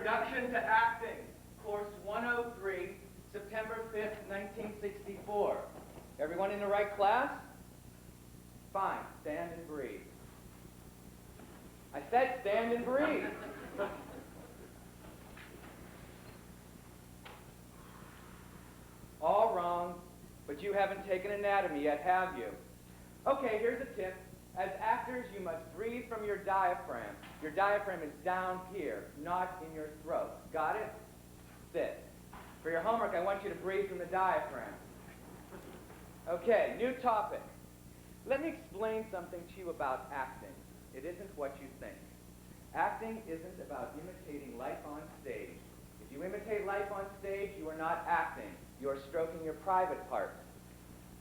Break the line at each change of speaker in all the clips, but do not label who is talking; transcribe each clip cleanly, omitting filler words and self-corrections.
Introduction to Acting, Course 103, September 5th, 1964. Everyone in the right class? Fine, stand and breathe. I said stand and breathe. All wrong, but you haven't taken anatomy yet, have you? Okay, here's a tip. As actors, you must breathe from your diaphragm. Your diaphragm is down here, not in your throat. Got it? Sit. For your homework, I want you to breathe from the diaphragm. Okay, new topic. Let me explain something to you about acting. It isn't what you think. Acting isn't about imitating life on stage. If you imitate life on stage, you are not acting. You are stroking your private parts.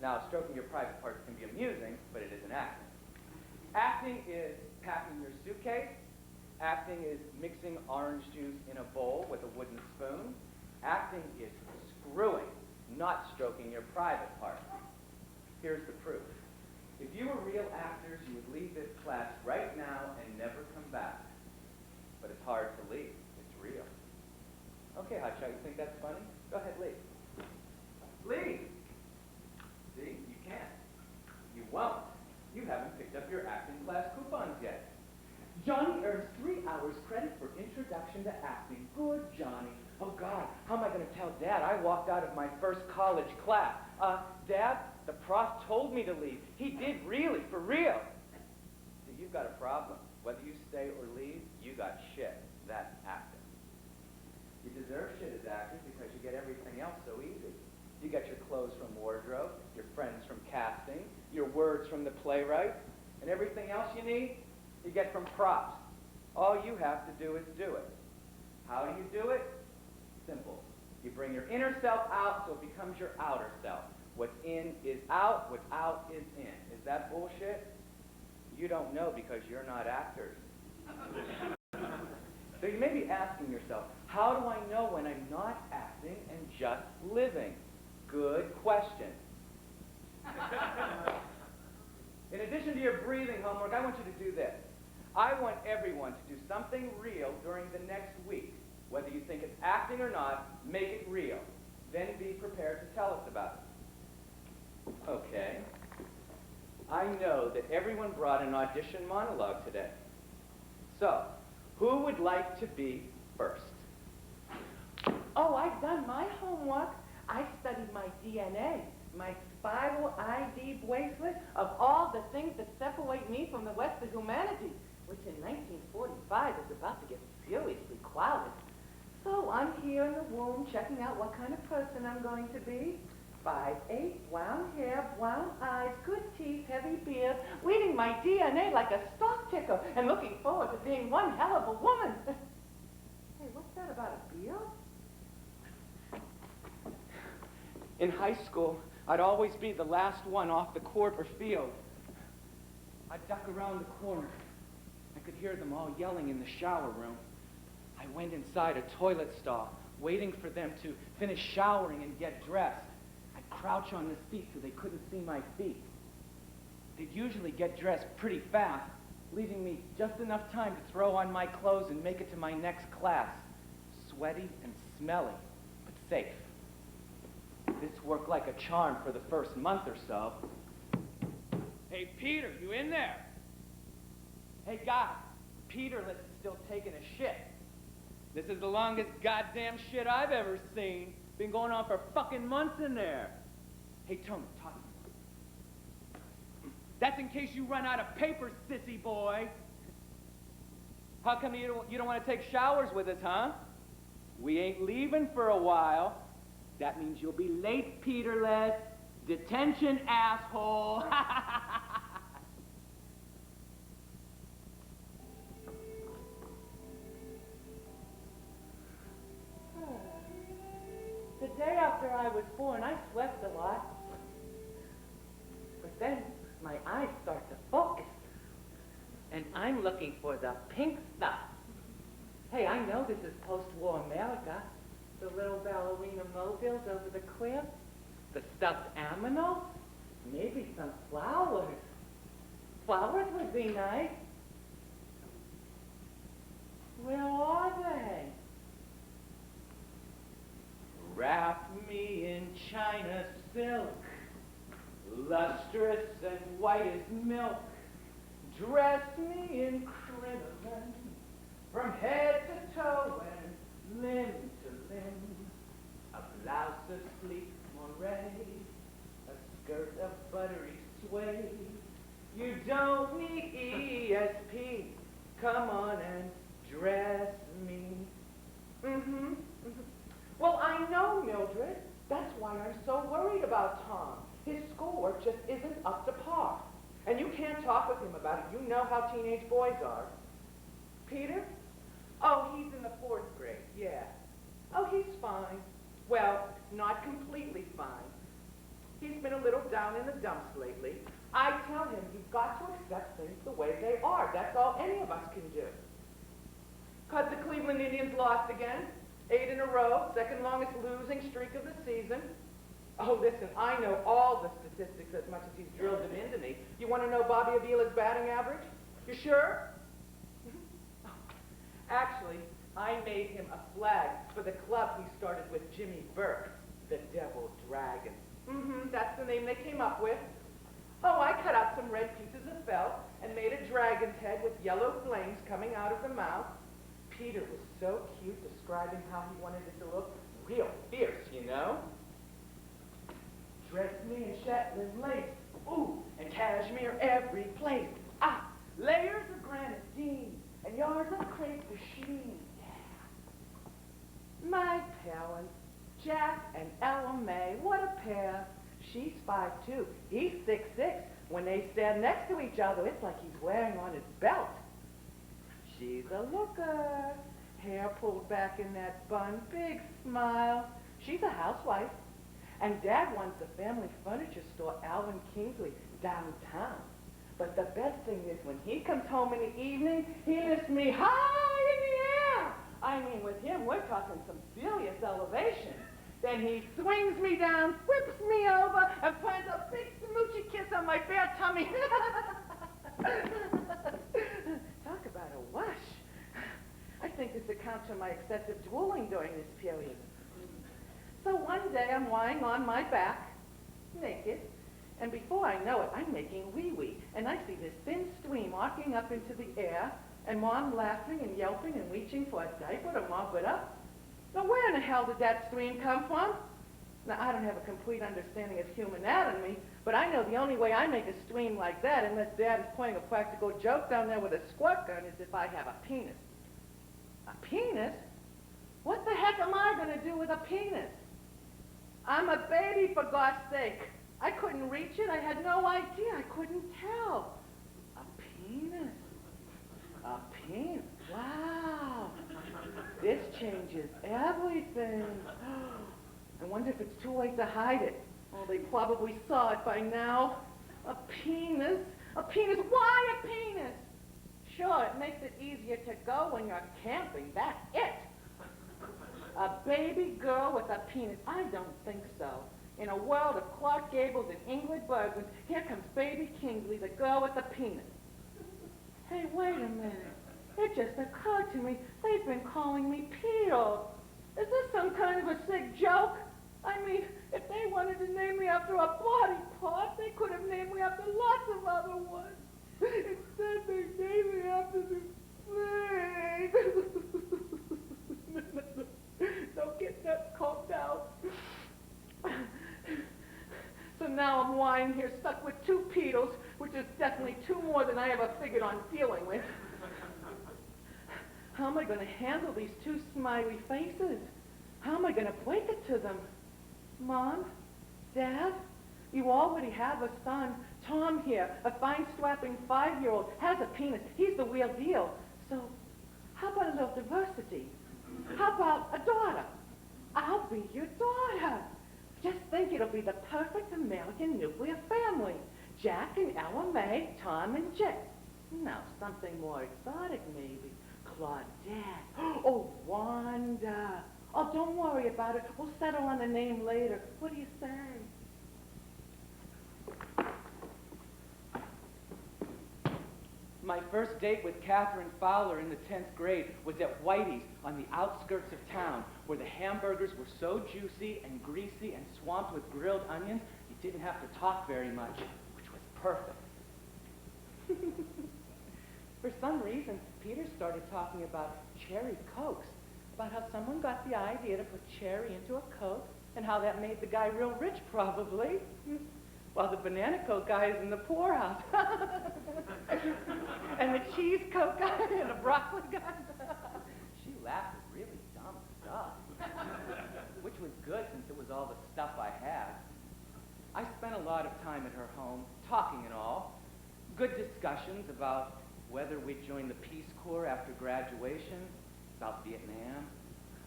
Now, stroking your private parts can be amusing, but it isn't acting. Acting is packing your suitcase. Acting is mixing orange juice in a bowl with a wooden spoon. Acting is screwing, not stroking your private parts. Here's the proof. If you were real actors, you would leave this class right now and never come back. But it's hard to leave. It's real. Okay, Hotshot, you think that's funny? Go ahead, leave. Leave! See, you can't. You won't. You haven't picked up your acting class coupons yet. Johnny earns 3 hours credit for introduction to acting. Good, Johnny. Oh, God, how am I going to tell Dad I walked out of my first college class? Dad, the prof told me to leave. He did, really, for real. See, you've got a problem. Whether you stay or leave, you got shit. That's acting. You deserve shit as actors because you get everything else so easy. You get your clothes from wardrobe, your friends from casting, your words from the playwright, and everything else you need, you get from props. All you have to do is do it. How do you do it? Simple. You bring your inner self out so it becomes your outer self. What's in is out, what's out is in. Is that bullshit? You don't know because you're not actors. So you may be asking yourself, how do I know when I'm not acting and just living? Good question. In addition to your breathing homework, I want you to do this. I want everyone to do something real during the next week. Whether you think it's acting or not, make it real. Then be prepared to tell us about it. Okay. I know that everyone brought an audition monologue today. So, who would like to be first?
Oh, I've done my homework. I studied my DNA, my spiral ID bracelet of all the things that separate me from the rest of humanity, which in 1945 is about to get seriously clouded. So I'm here in the womb checking out what kind of person I'm going to be. 5'8", brown hair, brown eyes, good teeth, heavy beard, reading my DNA like a stock ticker and looking forward to being one hell of a woman. Hey, what's that about a beard?
In high school, I'd always be the last one off the court or field. I'd duck around the corner. I could hear them all yelling in the shower room. I went inside a toilet stall, waiting for them to finish showering and get dressed. I'd crouch on the seat so they couldn't see my feet. They'd usually get dressed pretty fast, leaving me just enough time to throw on my clothes and make it to my next class. Sweaty and smelly, but safe. This worked like a charm for the first month or so. Hey, Peter, you in there? Hey, guy, Peterless is still taking a shit. This is the longest goddamn shit I've ever seen. Been going on for fucking months in there. Hey, Tony, talk to me. That's in case you run out of paper, sissy boy. How come you don't want to take showers with us, huh? We ain't leaving for a while. That means you'll be late, Peterless. Detention, asshole.
The day after I was born, I slept a lot. But then my eyes start to focus. And I'm looking for the pink stuff. Hey, I know this is post-war America. The little ballerina mobiles over the cliff. The stuffed aminals. Maybe some flowers. Flowers would be nice. Where are they? China silk, lustrous and white as milk. Dress me in crinoline, from head to toe and limb to limb. A blouse of sleek moire, a skirt of buttery suede. You don't need ESP. Come on and dress me. Mm-hmm. Well, I know, Mildred. That's why I'm so worried about Tom. His schoolwork just isn't up to par. And you can't talk with him about it. You know how teenage boys are. Peter? Oh, he's in the 4th grade, yeah. Oh, he's fine. Well, not completely fine. He's been a little down in the dumps lately. I tell him you've got to accept things the way they are. That's all any of us can do. 'Cause the Cleveland Indians lost again. 8 in a row, second longest losing streak of the season. Oh, listen, I know all the statistics as much as he's drilled them into me. You want to know Bobby Avila's batting average? You sure? Actually, I made him a flag for the club he started with Jimmy Burke, the Devil Dragon. That's the name they came up with. Oh, I cut out some red pieces of felt and made a dragon's head with yellow flames coming out of the mouth. Peter was so cute describing how he wanted it to look real fierce, you know? Dress me in Shetland lace, ooh, and cashmere every place. Ah, layers of grenadine and yards of crepe de chine. Yeah. My parents, Jack and Ella May, what a pair. She's 5'2", he's 6'6". When they stand next to each other, it's like he's wearing on his belt. She's a looker. Hair pulled back in that bun, big smile. She's a housewife. And Dad runs the family furniture store, Alvin Kingsley, downtown. But the best thing is when he comes home in the evening, he lifts me high in the air. I mean, with him, we're talking some serious elevation. Then he swings me down, whips me over, and plants a big smoochy kiss on my bare tummy. Talk about a wash. I think this accounts for my excessive drooling during this period. So one day I'm lying on my back, naked, and before I know it, I'm making wee-wee, and I see this thin stream arcing up into the air, and Mom laughing and yelping and reaching for a diaper to mop it up. Now, where in the hell did that stream come from? Now, I don't have a complete understanding of human anatomy, but I know the only way I make a stream like that, unless Dad is playing a practical joke down there with a squirt gun, is if I have a penis. A penis? What the heck am I going to do with a penis? I'm a baby, for God's sake. I couldn't reach it. I had no idea. I couldn't tell. A penis. A penis. Wow. This changes everything. I wonder if it's too late to hide it. Well, they probably saw it by now. A penis? A penis? Why a penis? Sure, it makes it easier to go when you're camping. That's it. A baby girl with a penis? I don't think so. In a world of Clark Gables and Ingrid Bergmans, here comes baby Kingsley, the girl with the penis. Hey, wait a minute. It just occurred to me, they've been calling me Peter. Is this some kind of a sick joke? I mean, if they wanted to name me after a body part, they could have named me after lots of other ones. Instead, they named me after the snake. Don't get that coughed out. So now I'm lying here stuck with 2 Peters, which is definitely 2 more than I ever figured on dealing with. How am I going to handle these 2 smiley faces? How am I going to break it to them? Mom? Dad? You already have a son. Tom here, a fine strapping 5-year-old, has a penis. He's the real deal. So how about a little diversity? How about a daughter? I'll be your daughter. Just think, it'll be the perfect American nuclear family. Jack and Ella May, Tom and Jay. Now, something more exotic, maybe. Claudette. Oh, Wanda. Oh, don't worry about it. We'll settle on the name later. What do you say?
My first date with Catherine Fowler in the 10th grade was at Whitey's on the outskirts of town, where the hamburgers were so juicy and greasy and swamped with grilled onions, you didn't have to talk very much, which was perfect. For some reason, Peter started talking about cherry Cokes, about how someone got the idea to put cherry into a Coke, and how that made the guy real rich, probably. While the banana Coke guy is in the poorhouse. And the cheese Coke guy and the broccoli guy. She laughed at really dumb stuff. Which was good since it was all the stuff I had. I spent a lot of time at her home, talking and all. Good discussions about whether we'd join the Peace Corps after graduation, about Vietnam,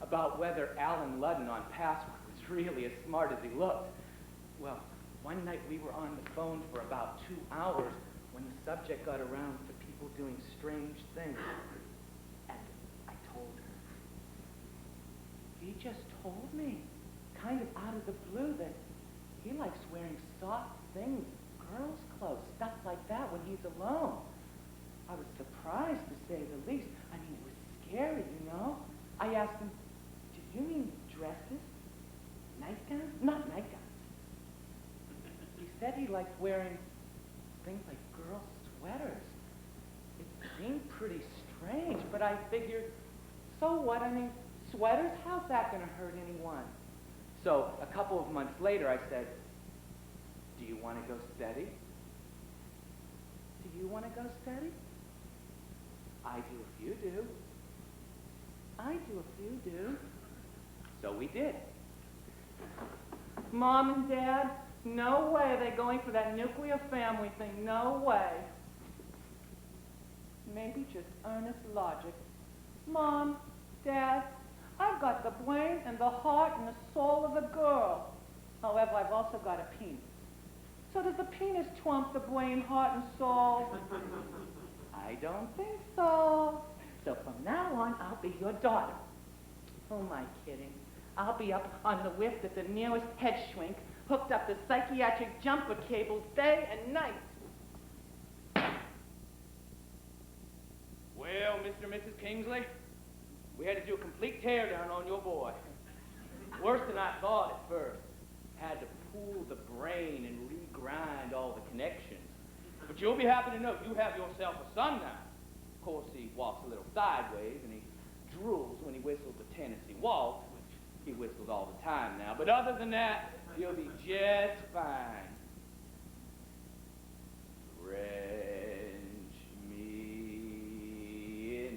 about whether Alan Ludden on Password was really as smart as he looked. Well, one night we were on the phone for about 2 hours when the subject got around to people doing strange things. And I told her. He just told me, kind of out of the blue, that he likes wearing soft things, girls' clothes, stuff like that when he's alone. I was surprised, to say the least. I mean, it was scary, you know? I asked him, do you mean dresses? Nightgowns? Not nightgowns. He said he liked wearing things like girl sweaters. It seemed pretty strange, but I figured, so what? I mean, sweaters? How's that going to hurt anyone? So a couple of months later, I said, do you want to go steady? Do you want to go steady? I do if you do. I do if you do. So we did. Mom and Dad, no way are they going for that nuclear family thing. No way. Maybe just earnest logic. Mom, Dad, I've got the brain and the heart and the soul of a girl. However, I've also got a penis. So does the penis trump the brain, heart, and soul? I don't think so. So from now on, I'll be your daughter. Who am I kidding? I'll be up on the whiff at the nearest head shrink, hooked up to psychiatric jumper cables day and night. Well, Mr. and Mrs. Kingsley, we had to do a complete teardown on your boy. Worse than I thought at first. Had to pool the brain and regrind all the connections. But you'll be happy to know you have yourself a son now. Of course, he walks a little sideways, and he drools when he whistles a Tennessee waltz, which he whistles all the time now. But other than that, you'll be just fine. Drench me in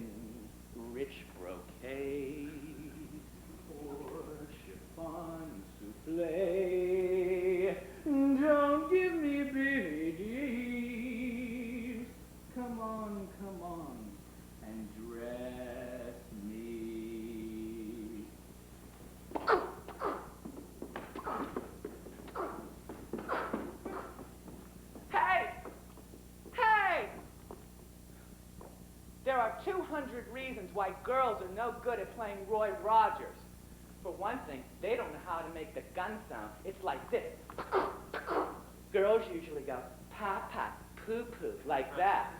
rich brocade, or chiffon souffle. Don't give me biddies. Come on, and dress me. Hey! There are 200 reasons why girls are no good at playing Roy Rogers. For one thing, they don't know how to make the gun sound. It's like this. Girls usually go pa-pa, poo-poo, like that.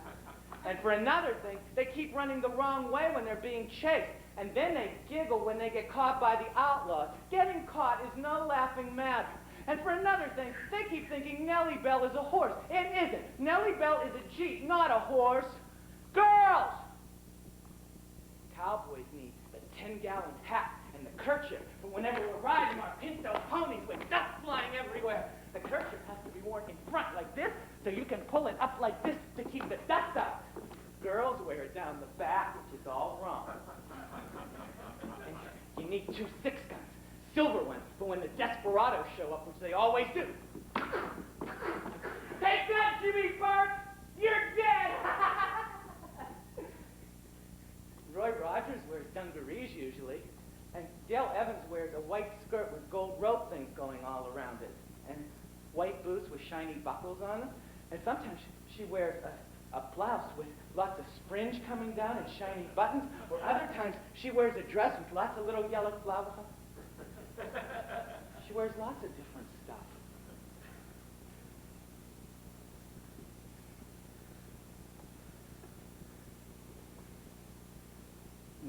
And for another thing, they keep running the wrong way when they're being chased. And then they giggle when they get caught by the outlaws. Getting caught is no laughing matter. And for another thing, they keep thinking Nellie Bell is a horse. It isn't. Nellie Bell is a Jeep, not a horse. Girls! Cowboys need the 10-gallon hat and the kerchief for whenever we're riding our pinto ponies with dust flying everywhere. The kerchief has to be worn in front like this, so you can pull it up like this to keep the dust out. Girls wear it down the back, which is all wrong. And you need 2 6-guns, silver ones, for when the desperados show up, which they always do. Take that, Jimmy Burke! You're dead! Roy Rogers wears dungarees usually, and Dale Evans wears a white skirt with gold rope things going all around it, and white boots with shiny buckles on them, and sometimes she wears a blouse with lots of fringe coming down and shiny buttons, or other times she wears a dress with lots of little yellow flowers on it. She wears lots of different stuff.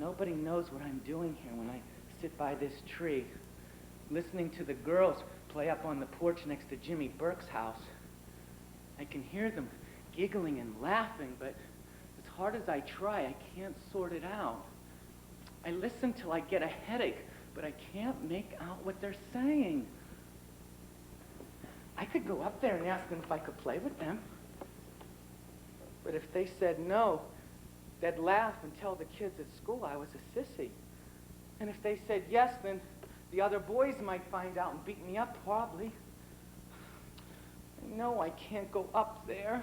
Nobody knows what I'm doing here when I sit by this tree, listening to the girls play up on the porch next to Jimmy Burke's house. I can hear them giggling and laughing, but as hard as I try, I can't sort it out. I listen till I get a headache, but I can't make out what they're saying. I could go up there and ask them if I could play with them. But if they said no, they'd laugh and tell the kids at school I was a sissy. And if they said yes, then the other boys might find out and beat me up, probably. I know I can't go up there.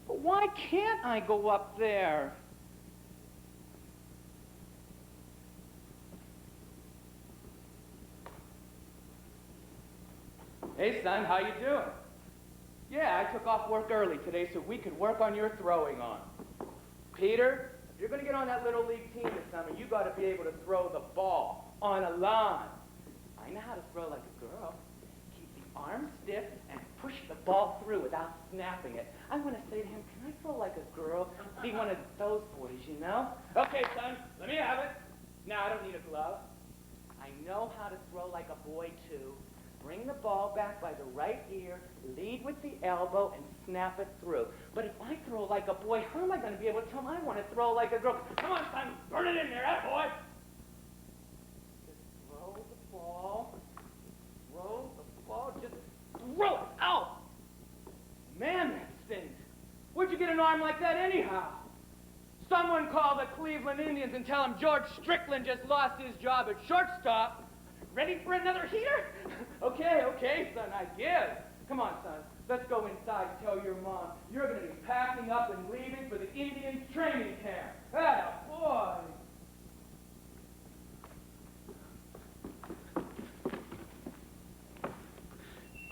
But why can't I go up there? Hey, son, how you doing? Yeah, I took off work early today so we could work on your throwing arm. Peter, if you're going to get on that Little League team this summer, you got to be able to throw the ball on a line. I know how to throw like a girl. Keep the arm stiff and push the ball through without snapping it. I want to say to him, can I throw like a girl? Be one of those boys, you know? Okay, son, let me have it. Now, I don't need a glove. I know how to throw like a boy, too. Bring the ball back by the right ear, lead with the elbow, and snap it through. But if I throw like a boy, how am I going to be able to tell him I want to throw like a girl? Come on, son, burn it in there, boy. Just throw the ball. Just throw it. Ow! Man, that stings. Where'd you get an arm like that anyhow? Someone call the Cleveland Indians and tell them George Strickland just lost his job at shortstop. Ready for another heater? Okay, son, I give. Come on, son. Let's go inside and tell your mom you're going to be packing up and leaving for the Indian training camp. Atta boy.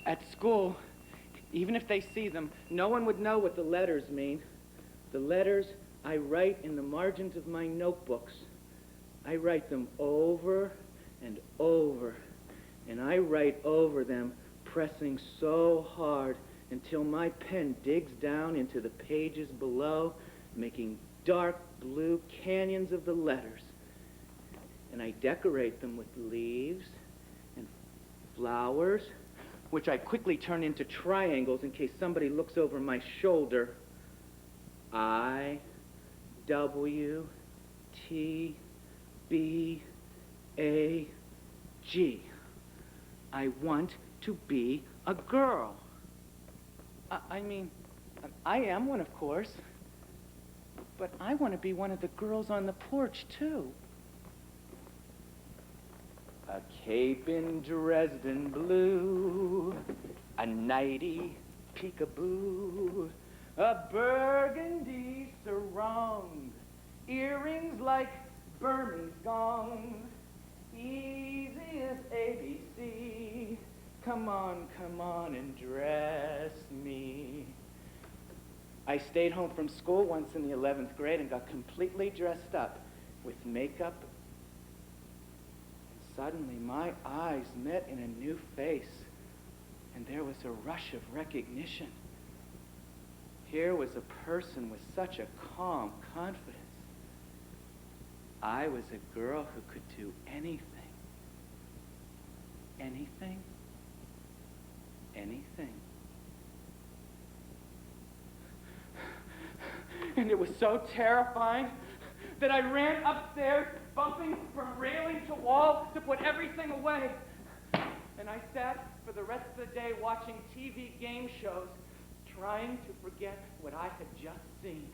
At school, even if they see them, no one would know what the letters mean. The letters I write in the margins of my notebooks. I write them over and over, and I write over them, pressing so hard until my pen digs down into the pages below, making dark blue canyons of the letters. And I decorate them with leaves and flowers, which I quickly turn into triangles in case somebody looks over my shoulder. I, W, T, B, A, G. I want to be a girl. I mean, I am one, of course. But I want to be one of the girls on the porch, too. A cape in Dresden blue, a nightie peekaboo, a burgundy sarong, earrings like Burmese gongs, easy as ABC. Come on and dress me. I stayed home from school once in the 11th grade and got completely dressed up with makeup. And suddenly my eyes met in a new face, and there was a rush of recognition. Here was a person with such a calm confidence. I was a girl who could do anything. Anything. Anything. And it was so terrifying that I ran upstairs, bumping from railing to wall to put everything away. And I sat for the rest of the day watching TV game shows, trying to forget what I had just seen.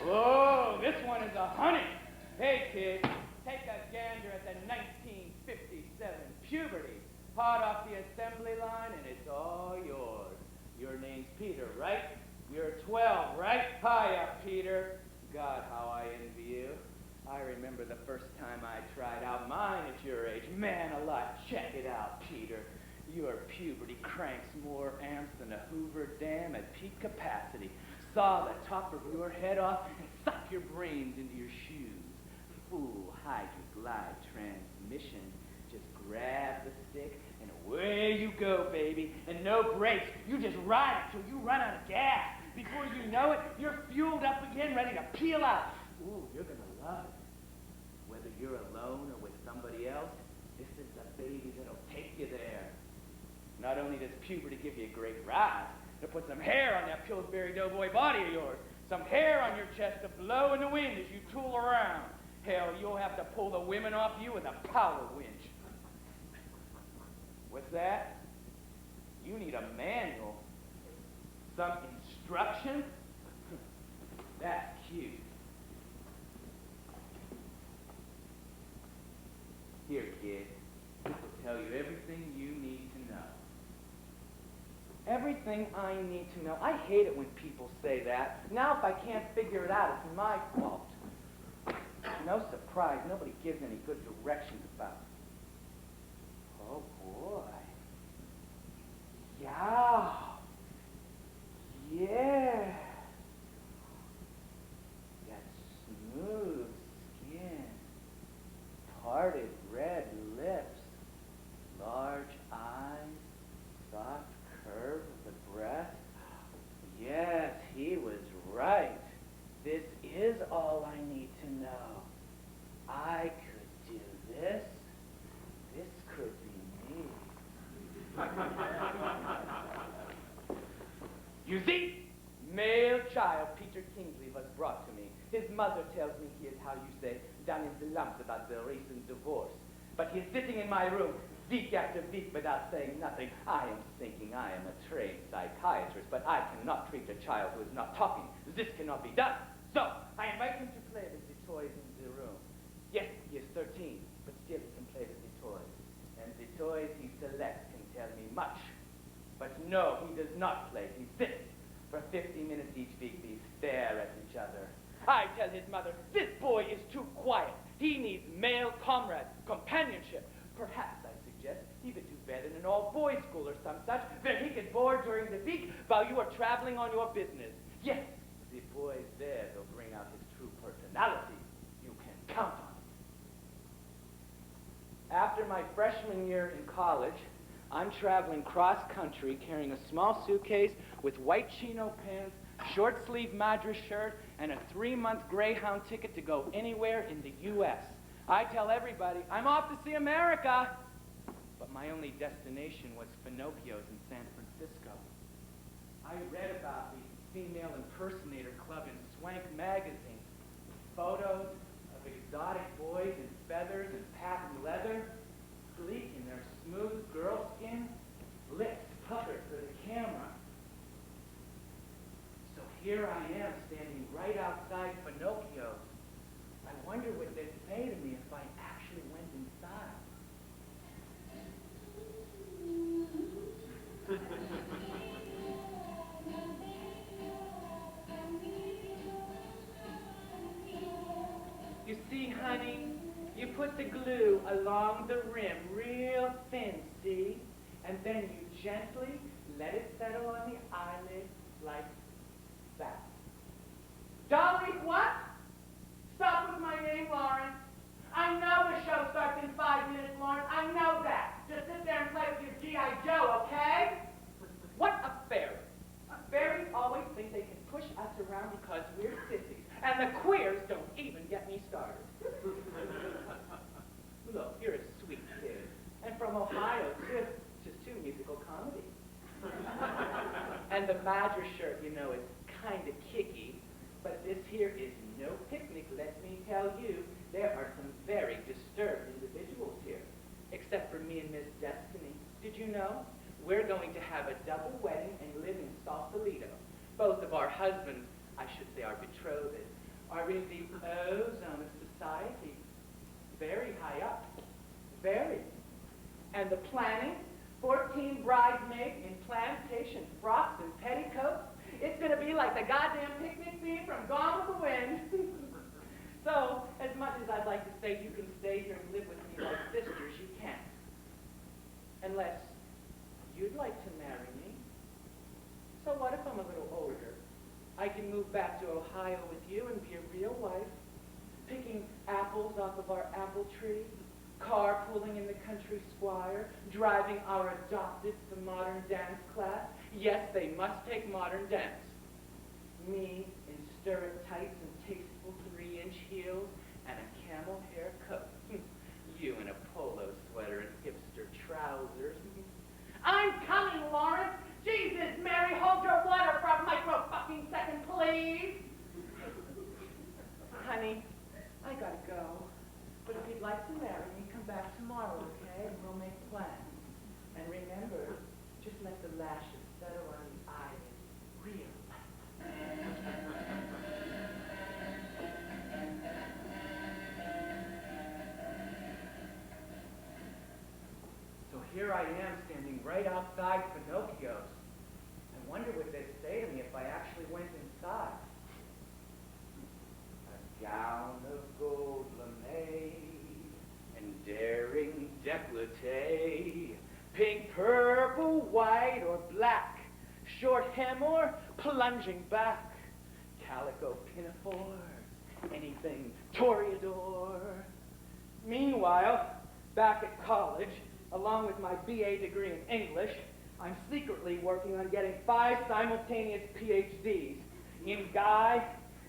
Oh, this one is a honey. Hey, kid, take a gander at the 1957 puberty. Hot off the assembly line, and it's all yours. Your name's Peter, right? You're 12, right? Hiya, Peter. God, how I envy you. I remember the first time I tried out mine at your age. Man alive, check it out, Peter. Your puberty cranks more amps than a Hoover Dam at peak capacity. Saw the top of your head off and suck your brains into your shoes. Full hydroglide transmission. Just grab the stick
And away you go, baby. And no brakes. You just ride it till you run out of gas. Before you know it, you're fueled up again, ready to peel out. Ooh, you're gonna love it. Whether you're alone or with somebody else, this is the baby that'll take you there. Not only does puberty give you a great ride, it'll put some hair on that Pillsbury Doughboy body of yours. Some hair on your chest to blow in the wind as you tool around. Hell, you'll have to pull the women off you with a power winch. What's that? You need a manual. Some instruction? That's cute. Here, kid. This will tell you everything you need to know.
Everything I need to know. I hate it when people say that. Now if I can't figure it out, it's my fault. No surprise, nobody gives any good directions about it. Oh boy. Yeah. Yeah. That smooth skin. Parted red lips. Large eyes. Soft curve of the breast. Yes, he was right. This is all I need to know. I could do this. This could be me.
You see, male child Peter Kingsley was brought to me. His mother tells me he is, how you say, down in the lumps about the recent divorce. But he is sitting in my room, week after week, without saying nothing. I am thinking I am a trained psychiatrist, but I cannot treat a child who is not talking. This cannot be done. So, I invite him to play with the toys in the room. Yes, he is 13, but still he can play with the toys. And the toys he selects can tell me much. But no, he does not play. He sits. For 50 minutes each week, we stare at each other. I tell his mother, this boy is too quiet. He needs male comrades, companionship. Perhaps, I suggest, he would do better in an all-boys school or some such, where he could board during the week while you are traveling on your business. Yes, the boys there will bring out his true personality. You can count on it. After my freshman year in college, I'm traveling cross-country carrying a small suitcase with white chino pants, short-sleeve Madras shirt, and a 3-month Greyhound ticket to go anywhere in the U.S. I tell everybody, I'm off to see America. But my only destination was Pinocchio's in San Francisco. I read about the Female Impersonator Club in Swank magazine. Photos of exotic boys in feathers and patent leather, sleek in their smooth girl skin, lips puckered for the camera. So here I am standing right outside Pinocchio's. I wonder what they'd say to me if I actually went inside. You see, honey, you put the glue along the rim real thin, see? And then you gently let it settle on the eyelid like that. Dolly, what? Stop with my name, Lawrence. I know the show starts in 5 minutes, Lawrence. I know that. Just sit there and play with your G.I. Joe, okay? What a fairy. Fairies always think they can push us around because we're sissies. And the queers don't even get me started. Look, you're a sweet kid. And from Ohio, too. Just 2 musical comedies. And the Madras shirt, you know, is kind of kicky. But this here is no picnic, let me tell you. There are some very disturbed individuals here. Except for me and Miss Destiny. Did you know? We're going to have a double wedding and live in Sausalito. Both of our husbands, I should say our betrothed, are in the ozone of society. Very high up. Very. And the planning, 14 bridesmaids in plantation frocks and petticoats. It's going to be like the goddamn picnic scene from Gone with the Wind. So, as much as I'd like to say you can stay here and live with me like sisters, you can't. Unless you'd like to marry me. So what if I'm a little older? I can move back to Ohio with you and be a real wife, picking apples off of our apple tree, carpooling in the country squire, driving our adopted to modern dance class. Yes, they must take modern dance. Me in stirrup tights and tasteful 3-inch heels and a camel hair coat. You in a polo sweater and hipster trousers. I'm coming, Lawrence. Jesus, Mary, hold your water for a micro-fucking second, please.
Honey, I gotta go. But if you'd like to marry me, come back tomorrow, okay? And we'll make plans. And remember, just let the lashes settle on the eyelids real.
So here I am standing right outside Pinocchio's. I wonder what they'd say to me if I actually went inside. A gown of gold lame and daring décolleté, pink, purple, white, or black, short hem or plunging back, calico pinafores, anything toreador. Meanwhile, back at college, along with my BA degree in English, I'm secretly working on getting 5 simultaneous PhDs in Guy,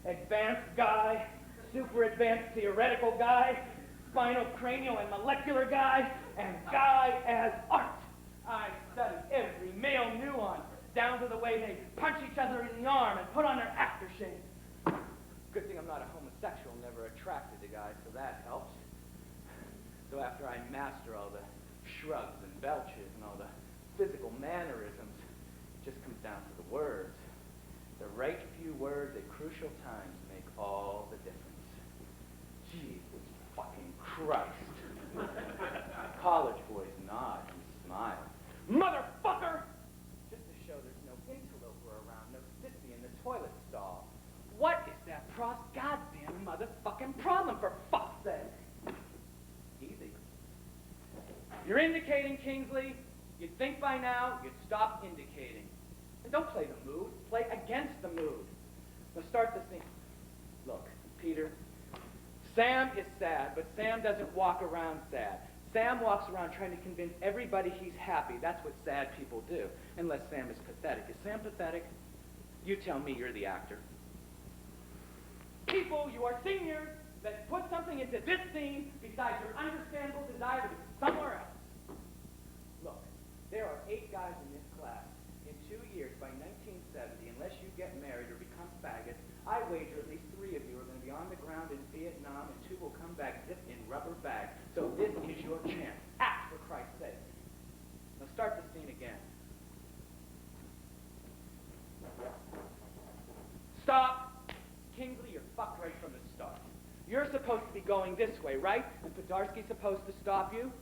Advanced Guy, Super Advanced Theoretical Guy, Spinal, Cranial, and Molecular Guy, and Guy as Art. I study every male nuance, down to the way they punch each other in the arm and put on their aftershave. Good thing I'm not a homosexual, never attracted to guys, so that helps. So after I master all the shrugs and belches and all the physical mannerisms, it just comes down to the words. The right few words at crucial times make all the difference. Jesus fucking Christ. College boys nod and smile. Motherfucker! Just to show there's no interloper around, no sissy in the toilet stall. What is that goddamn motherfucking problem, for fuck's sake? Easy. You're indicating, Kingsley. You'd think by now you'd stop indicating. And don't play the mood. Play against the mood. Now start the scene. Look, Peter, Sam is sad, but Sam doesn't walk around sad. Sam walks around trying to convince everybody he's happy. That's what sad people do. Unless Sam is pathetic. Is Sam pathetic? You tell me, you're the actor. People, you are seniors. Let's put something into this scene besides your understandable desire to be somewhere else. Look, there are 8 guys in this class. In 2 years, by 1970, unless you get married or become faggots, I wager at least 3 of you are going to be on the ground in Vietnam, and 2 will come back zipped in rubber bags. So this is your chance. Act, for Christ's sake. Now start the scene again. Stop! Kingsley, you're fucked right from the start. You're supposed to be going this way, right? And Podarski's supposed to stop you?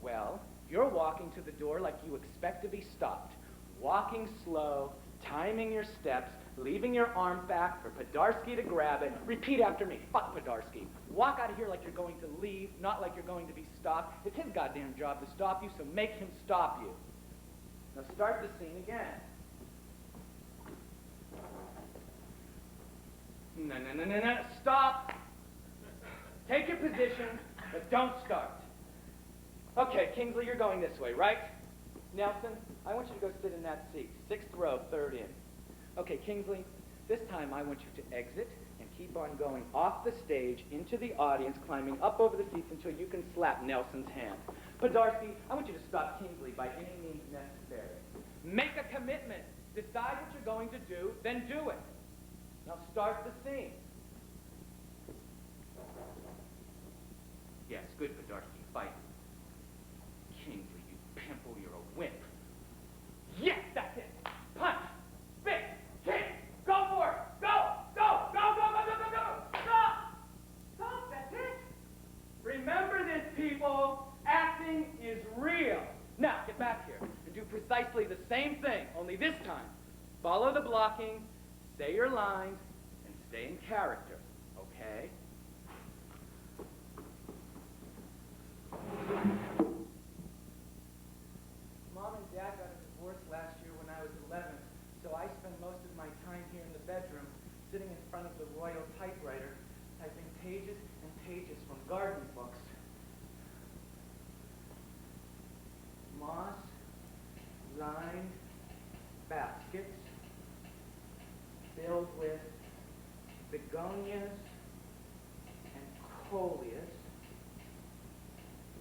Well, you're walking to the door like you expect to be stopped. Walking slow, timing your steps, leaving your arm back for Podarsky to grab it. Repeat after me. Fuck Podarsky. Walk out of here like you're going to leave, not like you're going to be stopped. It's his goddamn job to stop you, so make him stop you. Now start the scene again. No. Stop. Take your position, but don't start. Okay, Kingsley, you're going this way, right? Nelson, I want you to go sit in that seat. 6th row, 3rd in. Okay, Kingsley, this time I want you to exit and keep on going off the stage into the audience, climbing up over the seats until you can slap Nelson's hand. Podarsky, I want you to stop Kingsley by any means necessary. Make a commitment. Decide what you're going to do, then do it. Now start the scene. Yes, good, Podarsky. Fight. Kingsley, you pimple, you're a wimp. Yes, that's it. Punch. Spit. Kick. Go for it. Go. Go. Go, go, go, go, go, go. Stop. Stop, that's it. Remember this, people. Acting is real. Now, get back here and do precisely the same thing, only this time. Follow the blocking, say your lines, and stay in character, okay? Mom and Dad got a divorce last year when I was 11, so I spend most of my time here in the bedroom, sitting in front of the royal typewriter, typing pages and pages from garden books.
moss-lined baskets filled with begonias and coleus,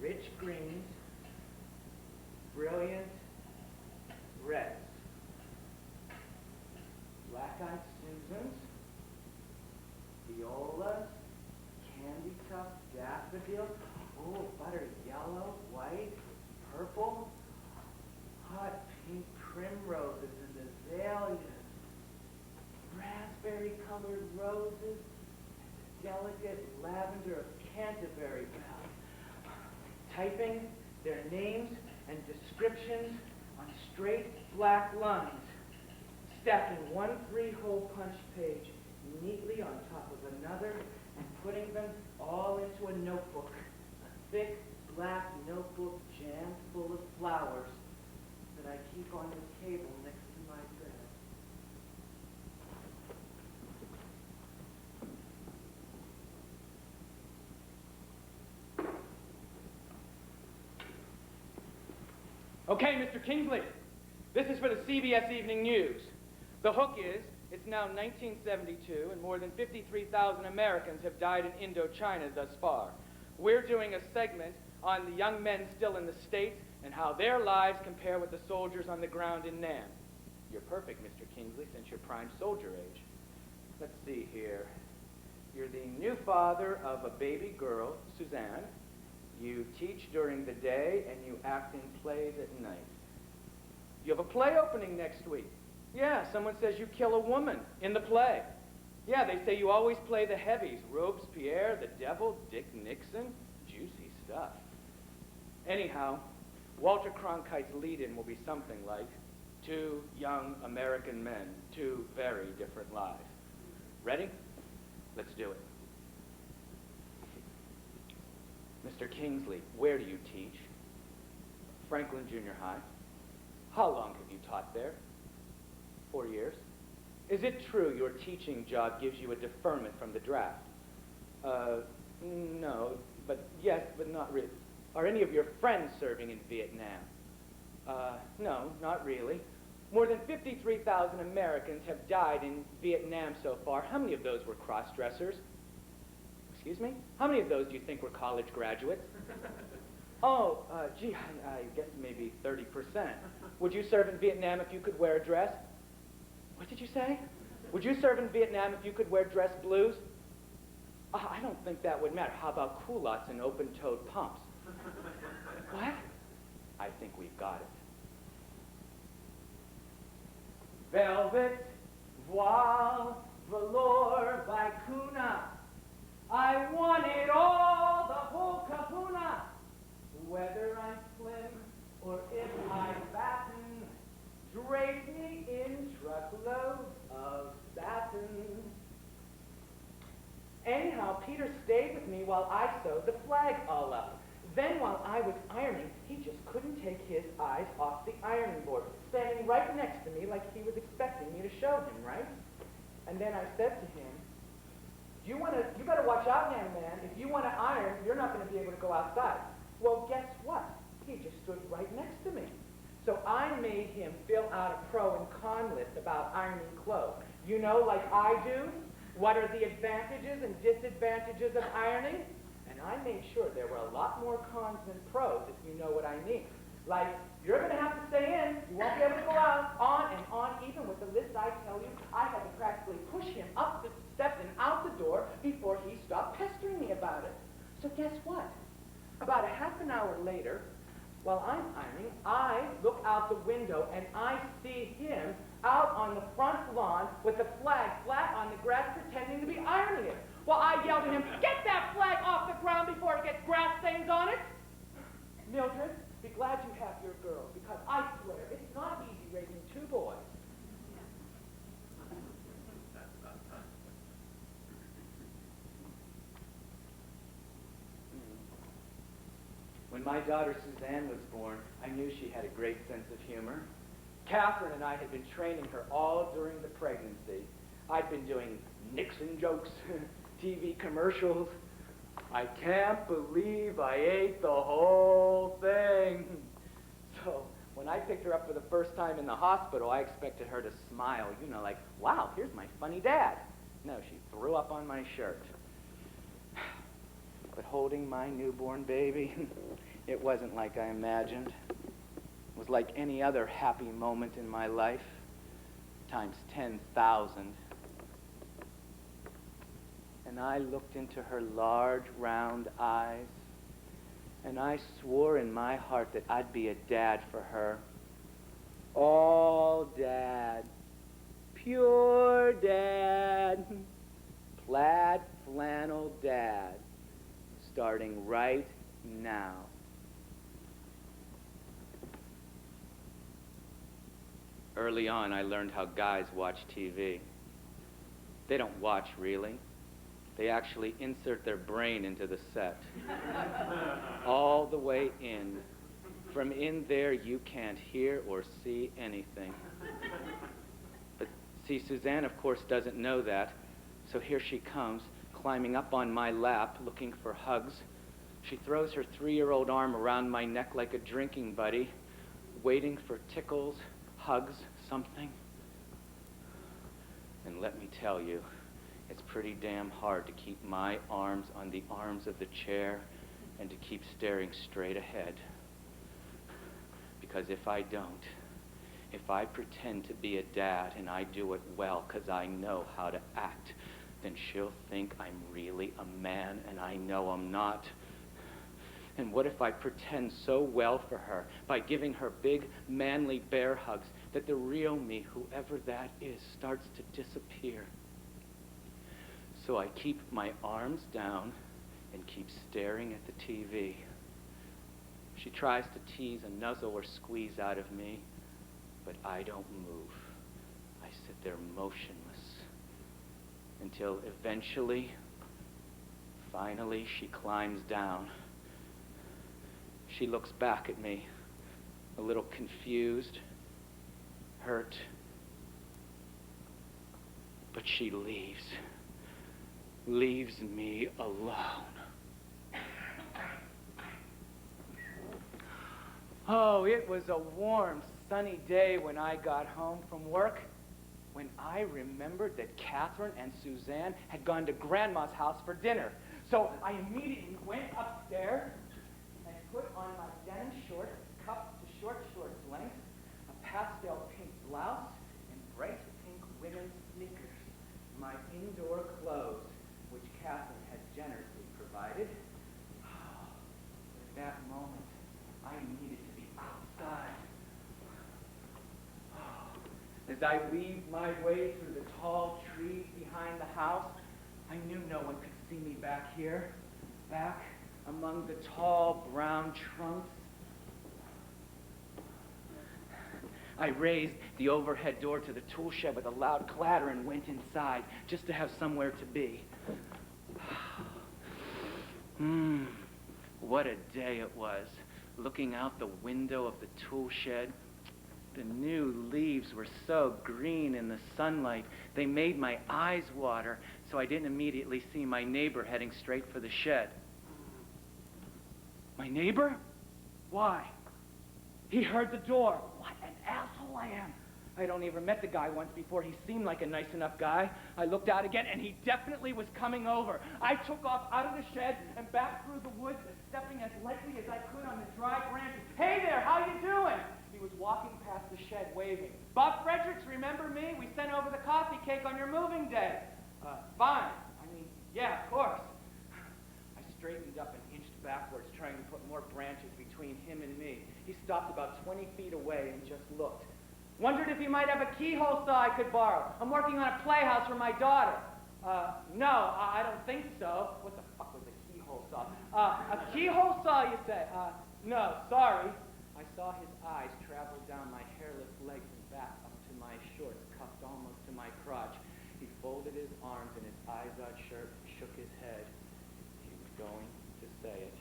rich greens, brilliant reds, black-eyed Susans, violas, candy-cuffed daffodils, oh, buttery yellow, white, purple, hot pink primroses and azaleas, raspberry-colored roses, and the delicate lavender of Canterbury Bell, typing their names and descriptions on straight black lines, stacking one 3-hole punch page neatly on top of another, and putting them all into a notebook, a thick black notebook jammed full of flowers that I keep on the table next to my bed.
Okay, Mr. Kingsley, this is for the CBS Evening News. The hook is, it's now 1972, and more than 53,000 Americans have died in Indochina thus far. We're doing a segment on the young men still in the States and how their lives compare with the soldiers on the ground in Nam. You're perfect, Mr. Kingsley, since you're prime soldier age. Let's see here. You're the new father of a baby girl, Suzanne. You teach during the day, and you act in plays at night. You have a play opening next week. Yeah, someone says you kill a woman in the play. Yeah, they say you always play the heavies. Robespierre, the devil, Dick Nixon. Juicy stuff. Anyhow, Walter Cronkite's lead-in will be something like 2 young American men, 2 very different lives. Ready? Let's do it. Mr. Kingsley, where do you teach? Franklin Junior High. How long have you taught there? 4 years. Is it true your teaching job gives you a deferment from the draft? No, but yes, but not really. Are any of your friends serving in Vietnam? No, not really. More than 53,000 Americans have died in Vietnam so far. How many of those were cross-dressers? Excuse me? How many of those do you think were college graduates? Oh, gee, I guess maybe 30%. Would you serve in Vietnam if you could wear a dress? What did you say? Would you serve in Vietnam if you could wear dress blues? I don't think that would matter. How about culottes and open-toed pumps? What? I think we've got it. Velvet, voile, velour, vicuna. I want it all, the whole kahuna. Whether I'm slim or if I fatten, drape me in truckloads of satin. Anyhow, Peter stayed with me while I sewed the flag all up. Then while I was ironing, he just couldn't take his eyes off the ironing board, standing right next to me like he was expecting me to show him, right? And then I said to him, you better watch out now, man. If you want to iron, you're not going to be able to go outside. Well, guess what? He just stood right next to me. So I made him fill out a pro and con list about ironing clothes. You know, like I do? What are the advantages and disadvantages of ironing? And I made sure there were a lot more cons than pros, if you know what I mean. Like, you're going to have to stay in. You won't be able to go out. On and on. Even with the list I tell you, I had to practically push him up the steps and out the door before he stopped pestering me about it. So guess what? About a half an hour later, while I'm ironing, I look out the window and I see him out on the front lawn with the flag flat on the grass pretending to be ironing it. Well, I yelled at him, get that flag off the ground before it gets grass stains on it. Mildred, be glad you have your girls, because I swear it's not easy raising 2 boys. When my daughter Suzanne was born, I knew she had a great sense of humor. Catherine and I had been training her all during the pregnancy. I'd been doing Nixon jokes, TV commercials. I can't believe I ate the whole thing.
So when I picked her up for the first time in the hospital, I expected her to smile, you know, like, wow, here's my funny dad. No, she threw up on my shirt. But holding my newborn baby, it wasn't like I imagined. It was like any other happy moment in my life, times 10,000. And I looked into her large, round eyes, and I swore in my heart that I'd be a dad for her. All dad. Pure dad. Plaid flannel dad. Starting right now. Early on, I learned how guys watch TV. They don't watch, really. They actually insert their brain into the set. All the way in. From in there, you can't hear or see anything. But see, Suzanne, of course, doesn't know that. So here she comes, climbing up on my lap, looking for hugs. She throws her 3-year-old arm around my neck like a drinking buddy, waiting for tickles, hugs, something. And let me tell you, it's pretty damn hard to keep my arms on the arms of the chair and to keep staring straight ahead. Because if I don't, if I pretend to be a dad and I do it well because I know how to act, then she'll think I'm really a man and I know I'm not. And what if I pretend so well for her by giving her big, manly bear hugs that the real me, whoever that is, starts to disappear? So I keep my arms down and keep staring at the TV. She tries to tease a nuzzle or squeeze out of me, but I don't move. I sit there motionless until eventually, finally, she climbs down. She looks back at me, a little confused, hurt, but she leaves me alone. Oh, it was a warm, sunny day when I got home from work, when I remembered that Catherine and Suzanne had gone to Grandma's house for dinner. So I immediately went upstairs and put on my denim shorts, cuffed to short length, a pastel pink blouse, and bright pink women's sneakers, my indoor clothes, which Catherine had generously provided. At that moment, I needed to be outside. As I weaved my way through the tall trees behind the house, I knew no one could see me back here, back among the tall brown trunks. I raised the overhead door to the tool shed with a loud clatter and went inside just to have somewhere to be. What a day it was. Looking out the window of the tool shed, the new leaves were so green in the sunlight, they made my eyes water, so I didn't immediately see my neighbor heading straight for the shed. My neighbor? Why? He heard the door. What an asshole I am. I'd only ever met the guy once before. He seemed like a nice enough guy. I looked out again, and he definitely was coming over. I took off out of the shed and back through the woods, stepping as lightly as I could on the dry branches. Hey there, how you doing? He was walking past the shed, waving. Bob Fredericks, remember me? We sent over the coffee cake on your moving day. Fine. Yeah, of course. I straightened up and inched backwards, trying to put more branches between him and me. He stopped about 20 feet away and just looked. Wondered if you might have a keyhole saw I could borrow. I'm working on a playhouse for my daughter. No, I don't think so. What the fuck was a keyhole saw? A keyhole saw, you say? No, sorry. I saw his eyes travel down my hairless legs and back up to my shorts, cuffed almost to my crotch. He folded his arms in his eyes-out shirt and shook his head. He was going to say it.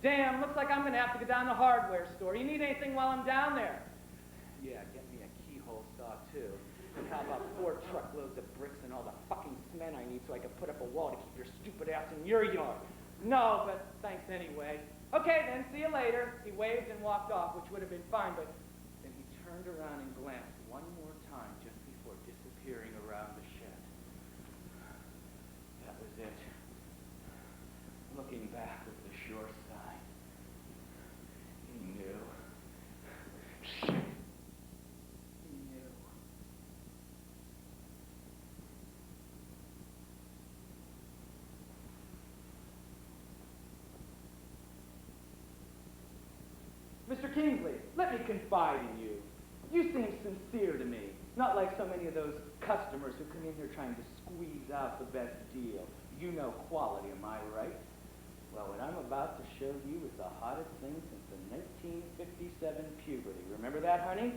Damn, looks like I'm going to have to go down to the hardware store. You need anything while I'm down there? Yeah, get me a keyhole saw, too. And how about 4 truckloads of bricks and all the fucking cement I need so I can put up a wall to keep your stupid ass in your yard? No, but thanks anyway. Okay, then, see you later. He waved and walked off, which would have been fine, but then he turned around and glanced one more time just before disappearing around the shed. That was it. Looking back was the sure sign. He knew. Shit. He knew. Mr. Kingsley, let me confide in you. You seem sincere to me, not like so many of those customers who come in here trying to squeeze out the best deal. You know quality, am I right? Well, what I'm about to show you is the hottest thing since the 1957 puberty. Remember that, honey?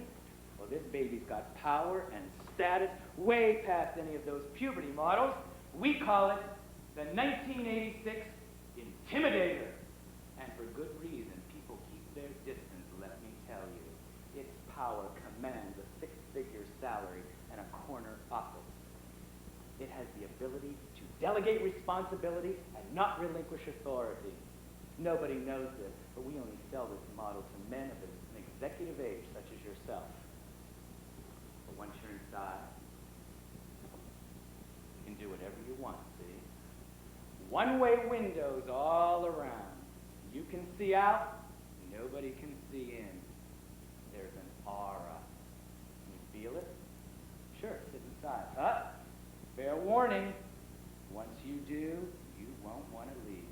Well, this baby's got power and status way past any of those puberty models. We call it the 1986 Intimidator. And for good reason. People keep their distance, let me tell you. Its power commands a six-figure salary and a corner office. It has the ability to delegate responsibility and not relinquish authority. Nobody knows this, but we only sell this model to men of an executive age such as yourself. But once you're inside, you can do whatever you want, see? One-way windows all around. You can see out, nobody can see in. There's an aura. Can you feel it? Sure, sit inside. Fair warning, once you do, you won't want to leave.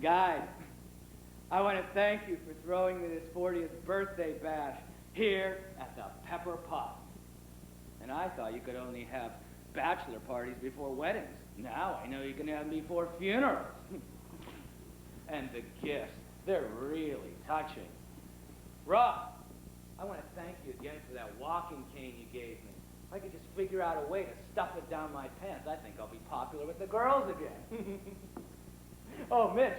Guys, I want to thank you for throwing me this 40th birthday bash here at the Pepper Pot. And I thought you could only have bachelor parties before weddings. Now I know you can have them before funerals. And the gifts, they're really touching. Rob, I want to thank you again for that walking cane you gave me. If I could just figure out a way to stuff it down my pants, I think I'll be popular with the girls again. Oh, Mitch,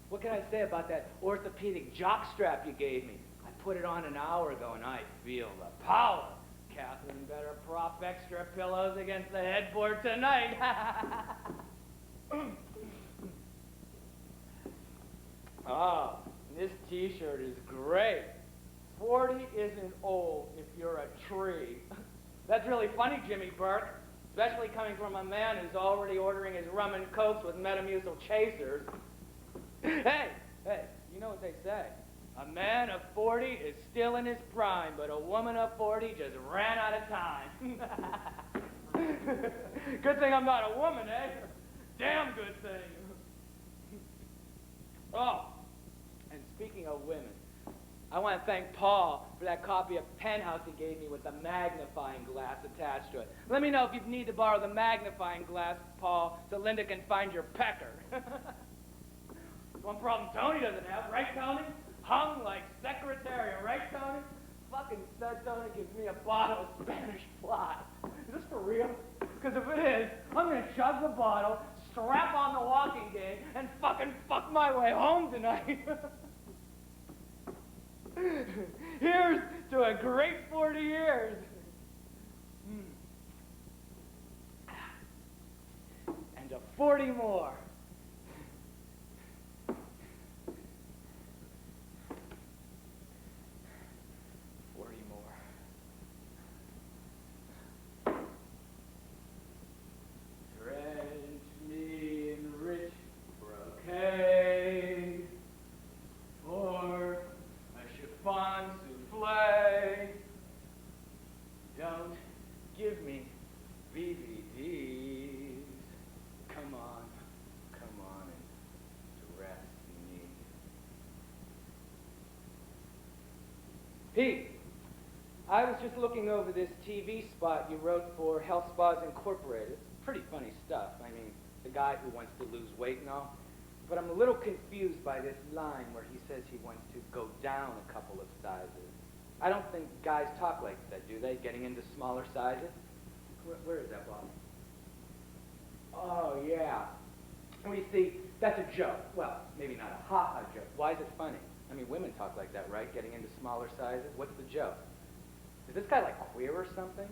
what can I say about that orthopedic jockstrap you gave me? I put it on an hour ago and I feel the power. Catherine better prop extra pillows against the headboard tonight. Oh, this t-shirt is great. 40 isn't old if you're a tree. That's really funny, Jimmy Burke. Especially coming from a man who's already ordering his rum and cokes with Metamucil chasers. Hey, you know what they say. A man of 40 is still in his prime, but a woman of 40 just ran out of time. Good thing I'm not a woman, eh? Damn good thing. Oh, and speaking of women, I want to thank Paul for that copy of Penthouse he gave me with the magnifying glass attached to it. Let me know if you need to borrow the magnifying glass, Paul, so Linda can find your pecker. One problem Tony doesn't have, right, Tony? Hung like Secretariat, right, Tony? Fucking stud Tony gives me a bottle of Spanish fly. Is this for real? Because if it is, I'm going to chug the bottle, strap on the walking cane, and fucking fuck my way home tonight. Here's to a great 40 years. And to 40 more. Pete, I was just looking over this TV spot you wrote for Health Spas Incorporated. It's pretty funny stuff. I mean, the guy who wants to lose weight and all. But I'm a little confused by this line where he says he wants to go down a couple of sizes.
I don't think guys talk like that, do they? Getting into smaller sizes? Where is that, Bob? Oh, yeah. Well, you see, that's a joke. Well, maybe not a ha-ha joke. Why is it funny? I mean, women talk like that, right? Getting into smaller sizes? What's the joke? Is this guy, like, queer or something?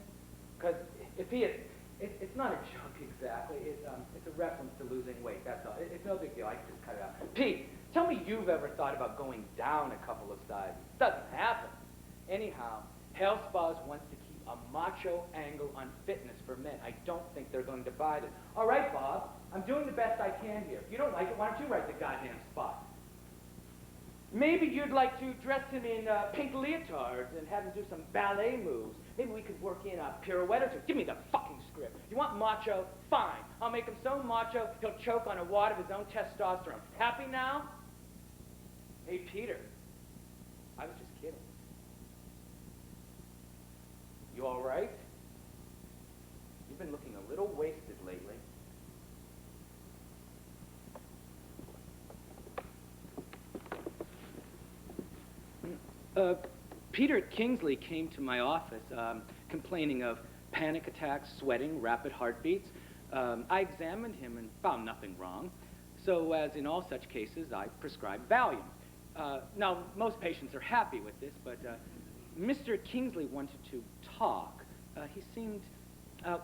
Because if he is, it's not a joke exactly. It's a reference to losing weight, that's all. It's no big deal. I can just cut it out. Pete, tell me you've ever thought about going down a couple of sizes. Doesn't happen. Anyhow, Hell Spas wants to keep a macho angle on fitness for men. I don't think they're going to buy this. All right, Bob, I'm doing the best I can here. If you don't like it, why don't you write the goddamn spot? Maybe you'd like to dress him in pink leotards and have him do some ballet moves. Maybe we could work in a pirouette or two. Give me the fucking script. You want macho? Fine. I'll make him so macho, he'll choke on a wad of his own testosterone. Happy now? Hey, Peter. I was just kidding. You all right? You've been looking a little wasted lately. Peter Kingsley came to my office complaining of panic attacks, sweating, rapid heartbeats. I examined him and found nothing wrong. So as in all such cases, I prescribed Valium. Now, most patients are happy with this, but Mr. Kingsley wanted to talk. He seemed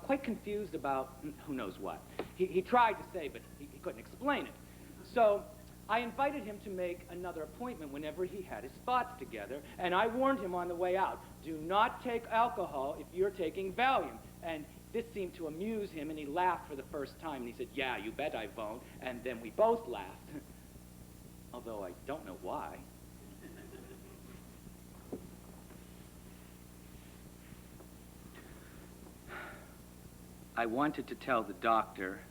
quite confused about who knows what. He tried to say, but he couldn't explain it. So I invited him to make another appointment whenever he had his thoughts together, and I warned him on the way out, do not take alcohol if you're taking Valium. And this seemed to amuse him, and he laughed for the first time, and he said, yeah, you bet I won't, and then we both laughed. Although I don't know why. I wanted to tell the doctor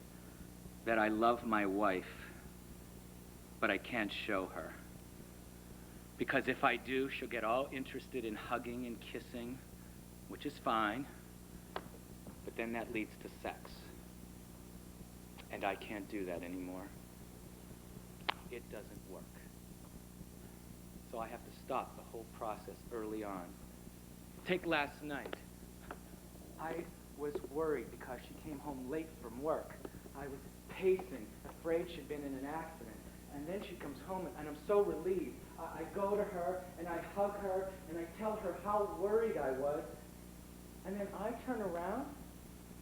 that I love my wife, but I can't show her. Because if I do, she'll get all interested in hugging and kissing, which is fine, but then that leads to sex. And I can't do that anymore. It doesn't work. So I have to stop the whole process early on. Take last night. I was worried because she came home late from work. I was pacing, afraid she'd been in an accident. And then she comes home, and I'm so relieved. I go to her, and I hug her, and I tell her how worried I was. And then I turn around,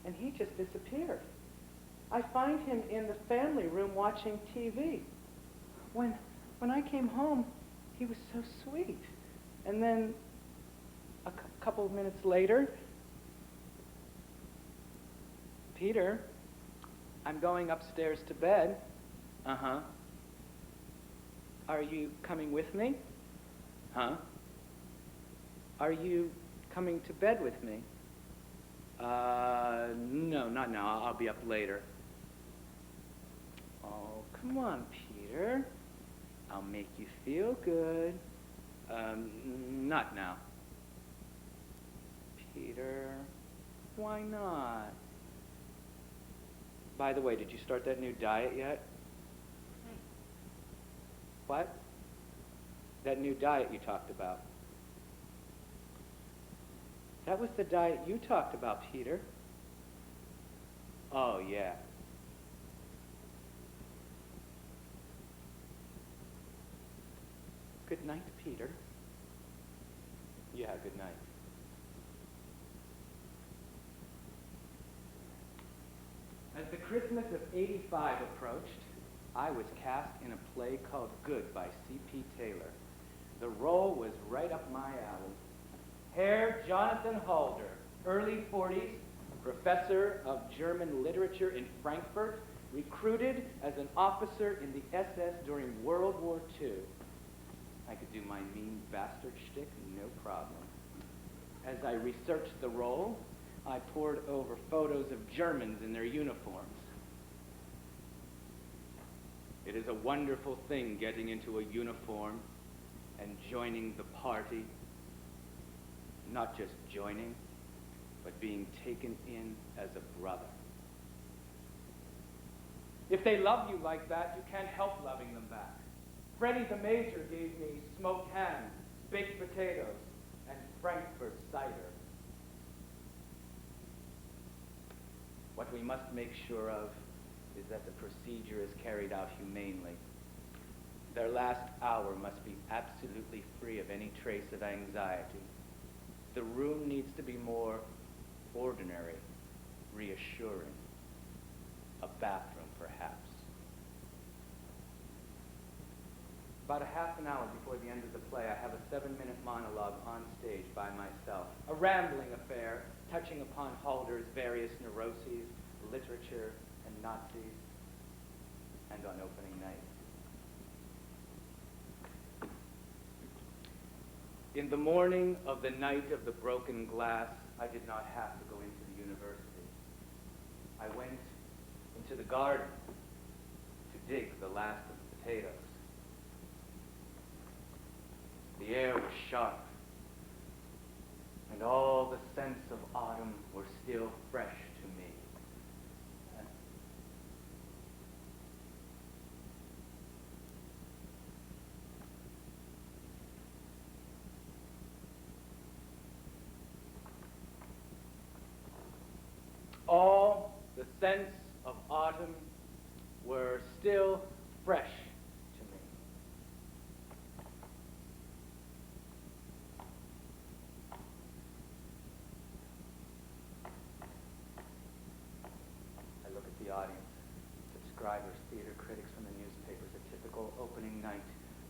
and he just disappeared. I find him in the family room watching TV. When I came home, he was so sweet. And then a couple of minutes later, Peter, I'm going upstairs to bed. Uh-huh. Are you coming with me? Huh? Are you coming to bed with me? No, not now. I'll be up later. Oh, come on, Peter. I'll make you feel good. Not now. Peter, why not? By the way, did you start that new diet yet? What? That new diet you talked about. That was the diet you talked about, Peter. Oh, yeah. Good night, Peter. Yeah, good night. As the Christmas of '85 approached, I was cast in a play called Good by C.P. Taylor. The role was right up my alley. Herr Jonathan Halder, early 40s, professor of German literature in Frankfurt, recruited as an officer in the SS during World War II. I could do my mean bastard shtick, no problem. As I researched the role, I pored over photos of Germans in their uniforms. It is a wonderful thing getting into a uniform and joining the party. Not just joining, but being taken in as a brother. If they love you like that, you can't help loving them back. Freddie the Major gave me smoked ham, baked potatoes, and
Frankfurt cider. What we must make sure of is that the procedure is carried out humanely. Their last hour must be absolutely free of any trace of anxiety. The room needs to be more ordinary, reassuring. A bathroom, perhaps. About a half an hour before the end of the play, I have a 7-minute monologue on stage by myself. A rambling affair, touching upon Halder's various neuroses, literature, and Nazis, and on opening night. In the morning of the night of the broken glass, I did not have to go into the university. I went into the garden to dig the last of the potatoes. The air was sharp, and all the scents of autumn were still fresh to me. All the scents of autumn were still fresh to me. I look at the audience, subscribers, theater critics from the newspapers, a typical opening night,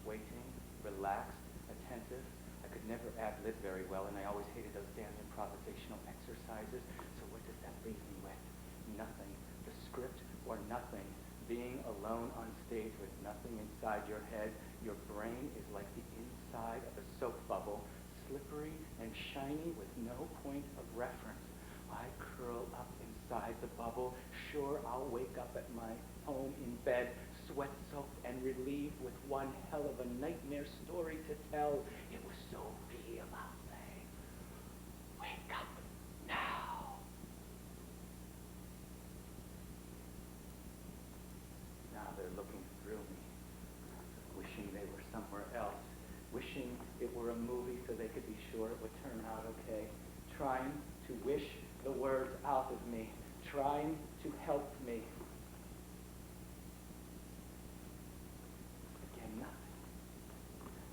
waiting, relaxed, attentive. I could never ad-lib very well, and I always hated those damn improvisational exercises. So what does that leave me with? Nothing. The script or nothing. Being alone on stage with nothing inside your head. Your brain is like the inside of a soap bubble, slippery and shiny with no point of reference. I curl up inside the bubble, sure I'll wake up at my home in bed, sweat-soaked and relieved with one hell of a nightmare story to tell. It was so real, I'll say. Wake up now. Now they're looking through me, wishing they were somewhere else, wishing it were a movie so they could be sure it would turn out okay, trying to wish the words out of me, trying to help me. Again, nothing.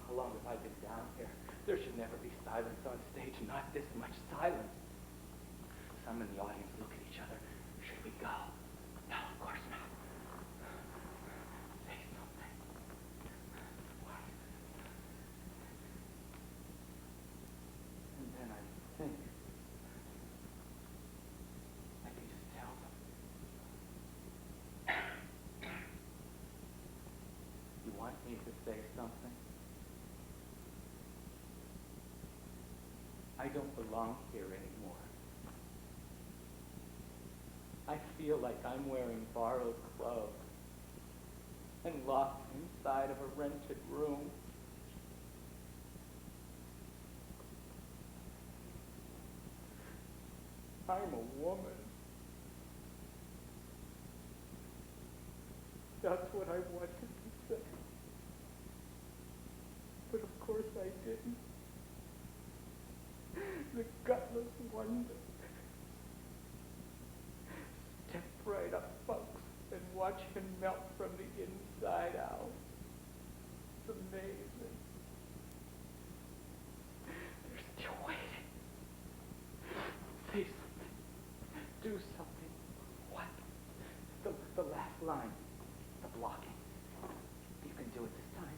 How long have I been down here? There should never be silence on stage, not this much silence. Some in the audience look at each other. Should we go? No, of course not. Say something. What? And then I think I can just tell them. You want me to say something? I don't belong here anymore. I feel like I'm wearing borrowed clothes and locked inside of a rented room. I'm a woman. That's what I wanted to say. But of course I didn't. The gutless wonder. Step right up, folks, and watch him melt from the inside out. It's amazing. They're still waiting. Say something. Do something. What? The last line. The blocking. You can do it this time.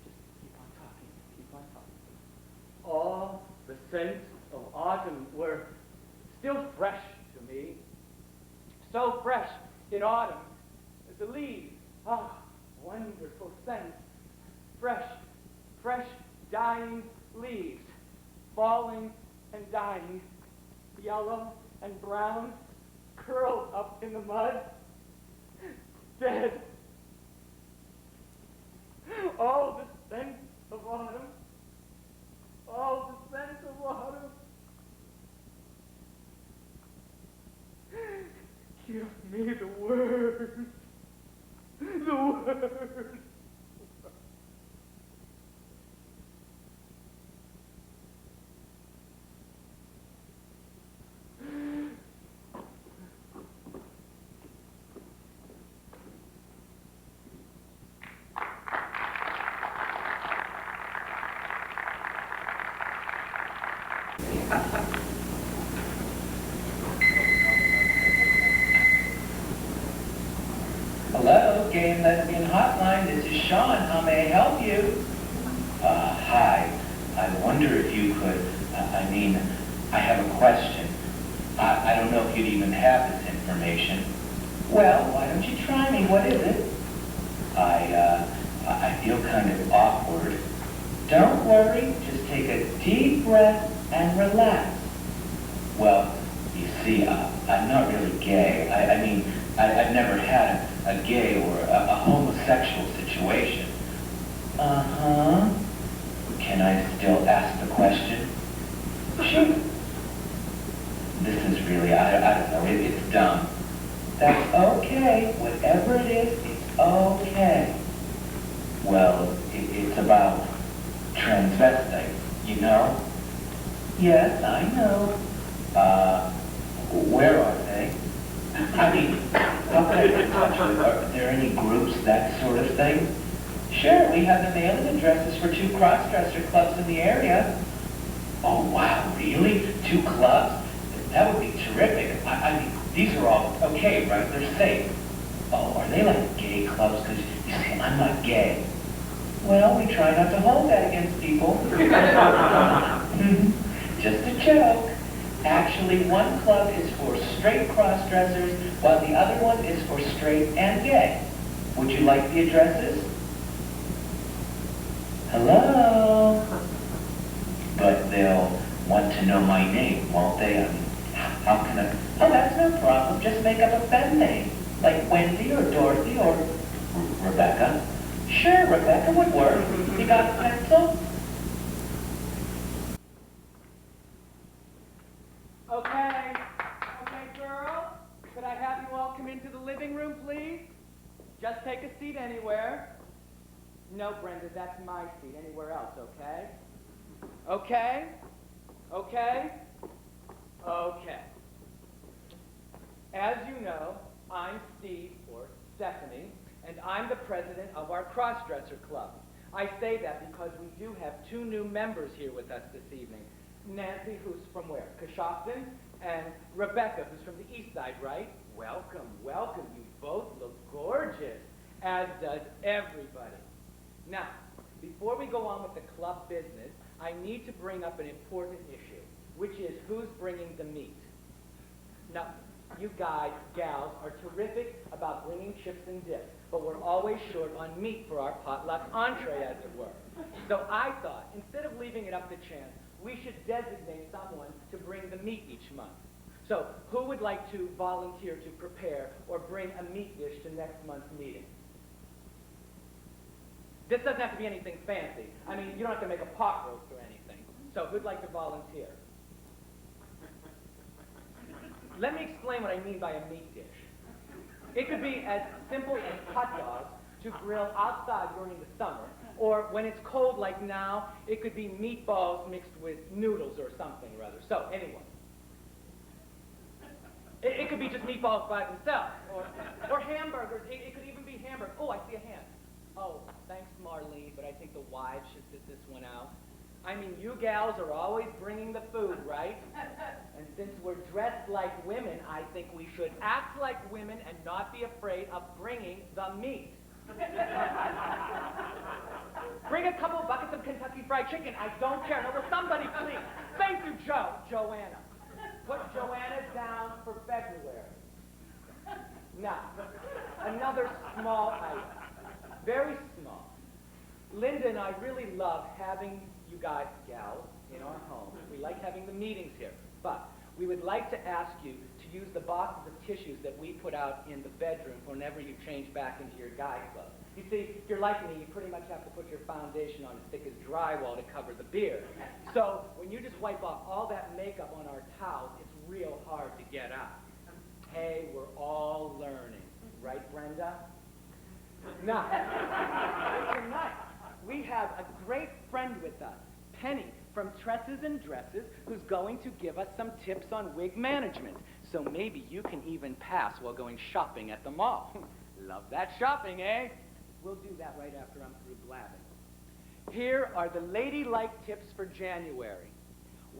Just keep on talking. Keep on talking. All the scents of autumn were still fresh to me. So fresh in autumn as the leaves. Ah, wonderful scent. Fresh, dying leaves. Falling and dying. Yellow and brown. Curled up in the mud. Dead. All the scent of autumn. All the scent of autumn. Give me the words. The words.
Hello, Gay and Lesbian Hotline. This is Sean. How may I help you? Hi. I wonder if you could, I have a question. I don't know if you'd even have this information. Well, why don't you try me? What is it? I feel kind of awkward. Don't worry. Just take a deep breath and relax. Well, you see, I'm not really gay. I've never had a gay or a homosexual situation. Uh-huh. Can I still ask the question? Shoot. This is really, I don't know, it's dumb. That's okay. Whatever it is, it's okay. Well, it's about transvestites, you know? Yes, I know. Where are they? How can I get in touch with? Are there any groups, that sort of thing? Sure, we have the mailing addresses for 2 cross-dresser clubs in the area. Oh, wow, really? 2 clubs? That would be terrific. These are all okay, right? They're safe. Oh, are they like gay clubs? Because, you see, I'm not gay. Well, we try not to hold that against people. Just a joke. Actually, one club is for straight cross-dressers, while the other one is for straight and gay. Would you like the addresses? Hello? But they'll want to know my name, won't they? How can I? Oh, that's no problem. Just make up a pen name, like Wendy or Dorothy or Rebecca. Sure, Rebecca would work. You got a pencil?
Okay, girls. Could I have you all come into the living room, please? Just take a seat anywhere. No, Brenda, that's my seat. Anywhere else, okay? Okay? Okay? Okay. As you know, I'm Steve, or Stephanie, and I'm the president of our cross-dresser club. I say that because we do have 2 new members here with us this evening. Nancy, who's from where? Coshocton, and Rebecca, who's from the east side, right? Welcome, welcome. You both look gorgeous, as does everybody. Now, before we go on with the club business, I need to bring up an important issue, which is who's bringing the meat. Now, you guys, gals, are terrific about bringing chips and dip, but we're always short on meat for our potluck entree, as it were. So I thought, instead of leaving it up to chance, we should designate someone to bring the meat each month. So, who would like to volunteer to prepare or bring a meat dish to next month's meeting? This doesn't have to be anything fancy. I mean, you don't have to make a pot roast or anything. So, who'd like to volunteer? Let me explain what I mean by a meat dish. It could be as simple as hot dogs to grill outside during the summer, or when it's cold like now, it could be meatballs mixed with noodles or something or other. So, anyone. It could be just meatballs by themselves, or hamburgers. It could even be hamburgers. Oh, I see a hand. Oh, thanks, Marlene, but I think the wives should sit this one out. I mean, you gals are always bringing the food, right? And since we're dressed like women, I think we should act like women and not be afraid of bringing the meat. Bring a couple of buckets of Kentucky Fried Chicken. I don't care. No, will somebody please? Thank you, Joanna. Put Joanna down for February. Now, another small item. Very small. Linda and I really love having you guys, gals, in our home. We like having the meetings here. But we would like to ask you to use the boxes of tissues that we put out in the bedroom whenever you change back into your guy clothes. You see, if you're like me, you pretty much have to put your foundation on as thick as drywall to cover the beard. So when you just wipe off all that makeup on our towels, it's real hard to get out. Hey, we're all learning. Right, Brenda? Now, tonight, we have a great friend with us, Penny, from Tresses and Dresses, who's going to give us some tips on wig management. So maybe you can even pass while going shopping at the mall. Love that shopping, eh? We'll do that right after I'm through blabbing. Here are the ladylike tips for January.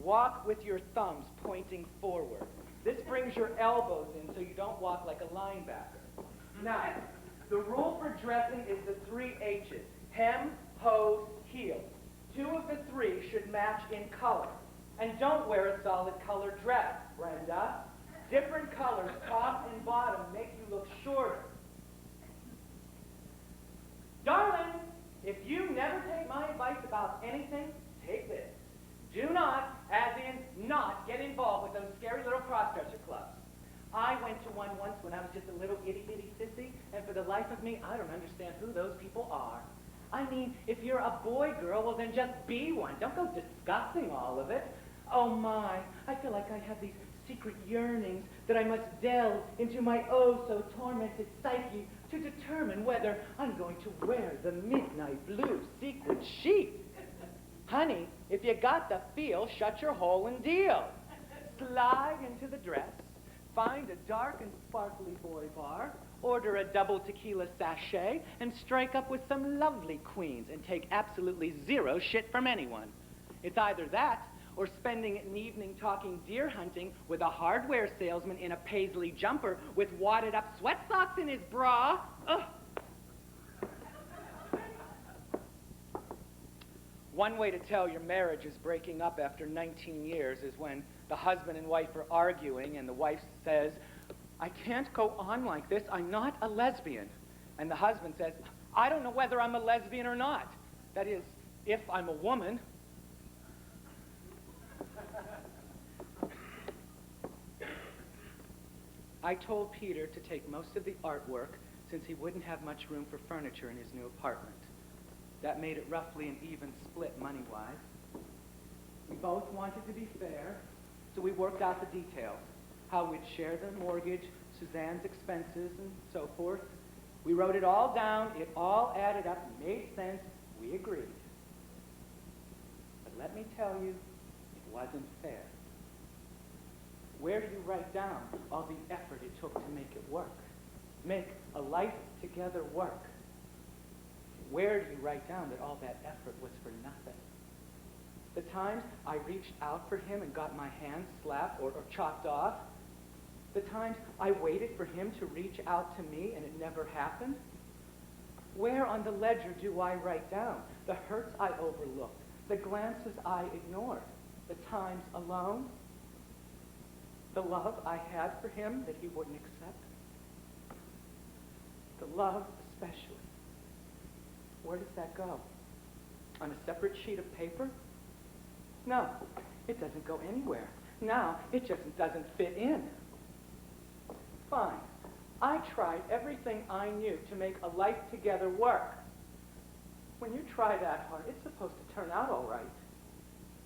Walk with your thumbs pointing forward. This brings your elbows in so you don't walk like a linebacker. Now, The rule for dressing is the 3 H's. Hem, hose, heels. 2 of the 3 should match in color. And don't wear a solid color dress, Brenda. Different colors, top and bottom, make you look shorter. Darling, if you never take my advice about anything, take this. Do not, as in not, get involved with those scary little cross-dresser clubs. I went to one once when I was just a little itty-bitty sissy, and for the life of me, I don't understand who those people are. I mean, if you're a boy girl, well then just be one. Don't go discussing all of it. Oh my, I feel like I have these secret yearnings that I must delve into my oh-so-tormented psyche to determine whether I'm going to wear the midnight blue sequin sheet. Honey, if you got the feel, shut your hole and deal. Slide into the dress, find a dark and sparkly boy bar, order a double tequila sachet, and strike up with some lovely queens and take absolutely zero shit from anyone. It's either that or spending an evening talking deer hunting with a hardware salesman in a paisley jumper with wadded up sweat socks in his bra. Ugh. One way to tell your marriage is breaking up after 19 years is when the husband and wife are arguing and the wife says, I can't go on like this, I'm not a lesbian. And the husband says, I don't know whether I'm a lesbian or not. That is, if I'm a woman. I told Peter to take most of the artwork since he wouldn't have much room for furniture in his new apartment. That made it roughly an even split money-wise. We both wanted to be fair, so we worked out the details. How we'd share the mortgage, Suzanne's expenses, and so forth. We wrote it all down, it all added up, made sense, we agreed. But let me tell you, it wasn't fair. Where do you write down all the effort it took to make it work? Make a life together work? Where do you write down that all that effort was for nothing? The times I reached out for him and got my hand slapped or chopped off, the times I waited for him to reach out to me and it never happened, where on the ledger do I write down the hurts I overlooked, the glances I ignored, the times alone, the love I had for him that he wouldn't accept, the love especially? Where does that go? On a separate sheet of paper? No, it doesn't go anywhere. Now, it just doesn't fit in. Fine. I tried everything I knew to make a life together work. When you try that hard, it's supposed to turn out all right.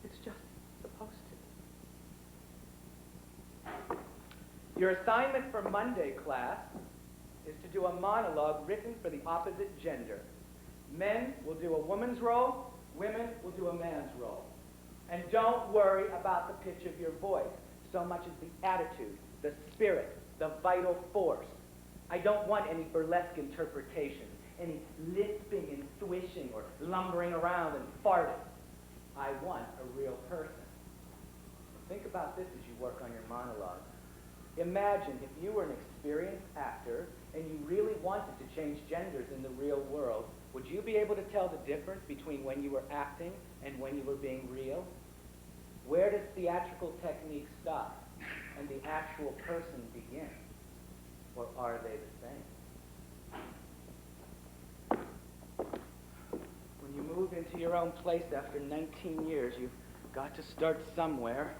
It's just supposed to. Your assignment for Monday, class, is to do a monologue written for the opposite gender. Men will do a woman's role, women will do a man's role. And don't worry about the pitch of your voice so much as the attitude, the spirit, the vital force. I don't want any burlesque interpretation, any lisping and swishing or lumbering around and farting. I want a real person. Think about this as you work on your monologue. Imagine if you were an experienced actor and you really wanted to change genders in the real world, would you be able to tell the difference between when you were acting and when you were being real? Where does theatrical technique stop and the actual person begin? Or are they the same? When you move into your own place after 19 years, you've got to start somewhere.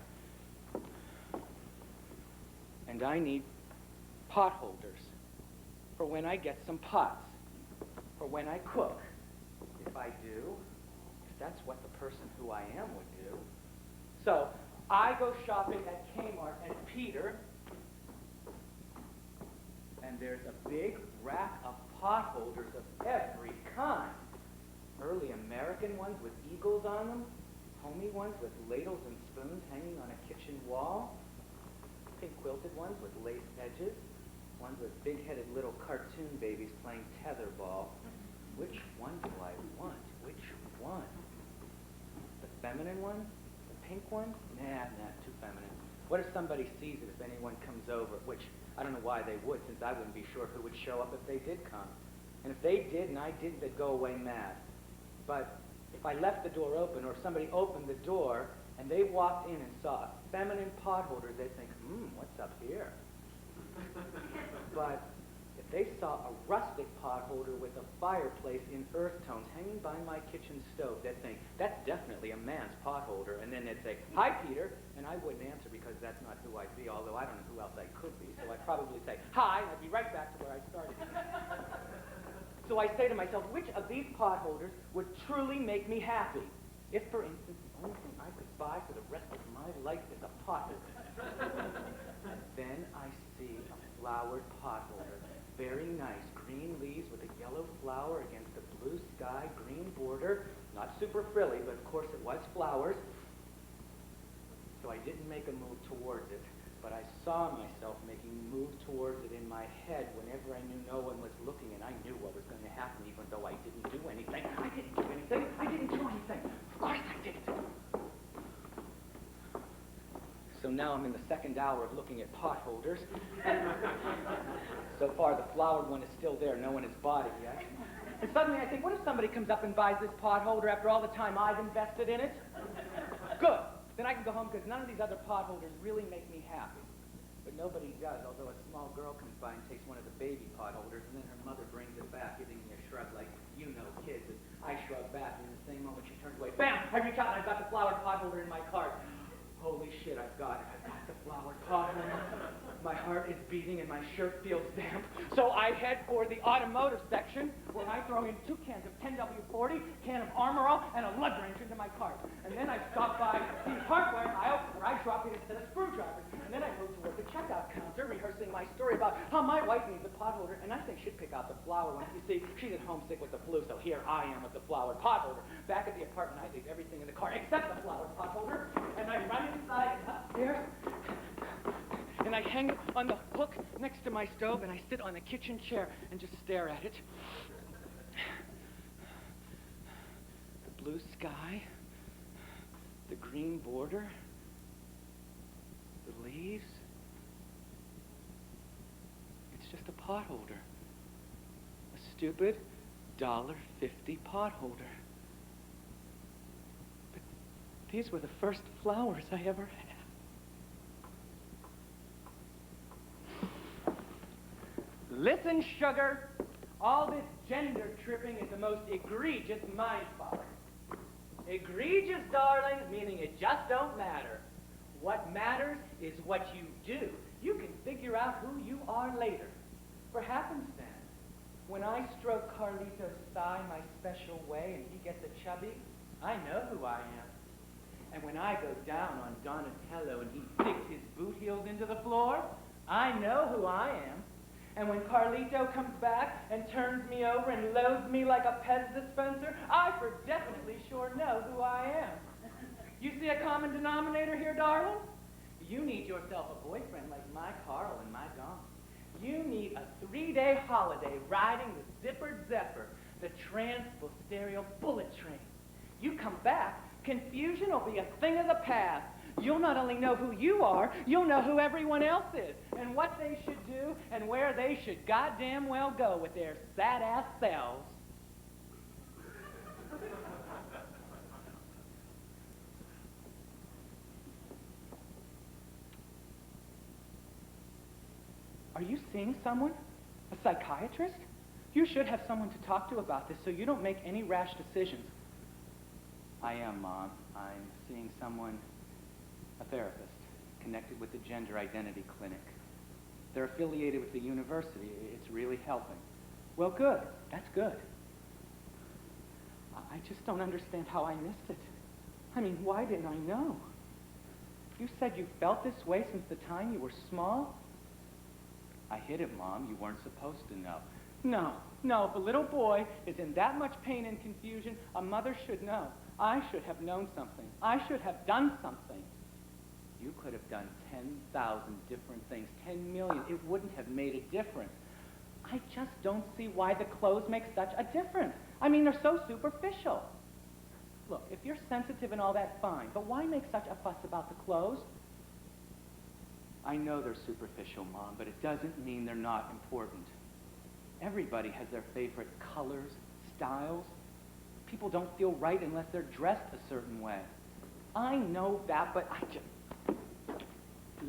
And I need pot holders for when I get some pots, for when I cook. If I do, if that's what the person who I am would do. So I go shopping at Kmart and Peter, and there's a big rack of pot holders of every kind. Early American ones with eagles on them, homey ones with ladles and spoons hanging on a kitchen wall, pink quilted ones with lace edges, ones with big-headed little cartoon babies playing tetherball. Which one do I want? Which one? The feminine one? The pink one? Nah, too feminine. What if somebody sees it if anyone comes over? Which, I don't know why they would, since I wouldn't be sure who would show up if they did come.
And if they did and I didn't, they'd go away mad. But if I left the door open, or if somebody opened the door and they walked in and saw a feminine potholder, they'd think, what's up here? But if they saw a rustic potholder with a fireplace in earth tones hanging by my kitchen stove, they'd think, that's definitely a man's potholder. And then they'd say, hi, Peter. And I wouldn't answer because that's not who I'd be, although I don't know who else I could be. So I'd probably say, hi, and I'd be right back to where I started. So I say to myself, which of these potholders would truly make me happy? If, for instance, the only thing I could buy for the rest of my life is a potholder. Then I see a flowered potholder. Very nice, green leaves with a yellow flower against a blue sky, green border. Not super frilly, but of course it was flowers. So I didn't make a move towards it, but I saw myself making a move towards it in my head whenever I knew no one was looking, and I knew what was going to happen even though I didn't do anything. I didn't do anything. I didn't do anything. Of course I didn't. So now I'm in the second hour of looking at potholders. So far, the flowered one is still there. No one has bought it yet. And suddenly I think, what if somebody comes up and buys this potholder after all the time I've invested in it? Good. Then I can go home because none of these other potholders really make me happy. But nobody does, although a small girl comes by and takes one of the baby potholders, and then her mother brings it back, giving me a shrug like, you know, kids. And I shrug back, and in the same moment she turns away. Bam! I reach out and I've got the flowered potholder in my cart. Holy shit, I've got it. I've got the flowered potholder. My heart is beating and my shirt feels damp. So I head for the automotive section where I throw in 2 cans of 10W40, can of Armor All, and a lug wrench into my cart. And then I stop by the hardware aisle where I drop in a set of screwdrivers. And then I move toward the checkout counter, rehearsing my story about how my wife needs a potholder, and I think she'd pick out the flower one. You see, she's at home sick with the flu, so here I am with the flowered potholder. Back at the apartment, I leave everything in the car except the flowered potholder, and I run inside and upstairs, and I hang it on the hook next to my stove, and I sit on the kitchen chair and just stare at it. The blue sky, the green border, the leaves. It's just a potholder. A stupid $1.50 potholder. But these were the first flowers I ever had. Listen, sugar, all this gender tripping is the most egregious mind fuck. Egregious, darlings, meaning it just don't matter. What matters is what you do. You can figure out who you are later. For happenstance, when I stroke Carlito's thigh my special way and he gets a chubby, I know who I am. And when I go down on Donatello and he digs his boot heels into the floor, I know who I am. And when Carlito comes back and turns me over and loads me like a Pez dispenser, I for definitely sure know who I am. You see a common denominator here, darling? You need yourself a boyfriend like my Carl and my Dom. You need a 3-day holiday riding the Zipper Zephyr, the Trans-Posterior Bullet Train. You come back, confusion will be a thing of the past. You'll not only know who you are, you'll know who everyone else is, and what they should do, and where they should goddamn well go with their sad-ass selves. Are you seeing someone? A psychiatrist? You should have someone to talk to about this so you don't make any rash decisions. I am, Mom. I'm seeing someone, a therapist, connected with the Gender Identity Clinic. They're affiliated with the university. It's really helping. Well, good. That's good. I just don't understand how I missed it. I mean, why didn't I know? You said you felt this way since the time you were small? I hid it, Mom. You weren't supposed to know. No. If a little boy is in that much pain and confusion, a mother should know. I should have known something. I should have done something. You could have done 10,000 different things, 10 million. It wouldn't have made a difference. I just don't see why the clothes make such a difference. I mean, they're so superficial. Look, if you're sensitive and all that, fine. But why make such a fuss about the clothes? I know they're superficial, Mom, but it doesn't mean they're not important. Everybody has their favorite colors, styles. People don't feel right unless they're dressed a certain way. I know that, but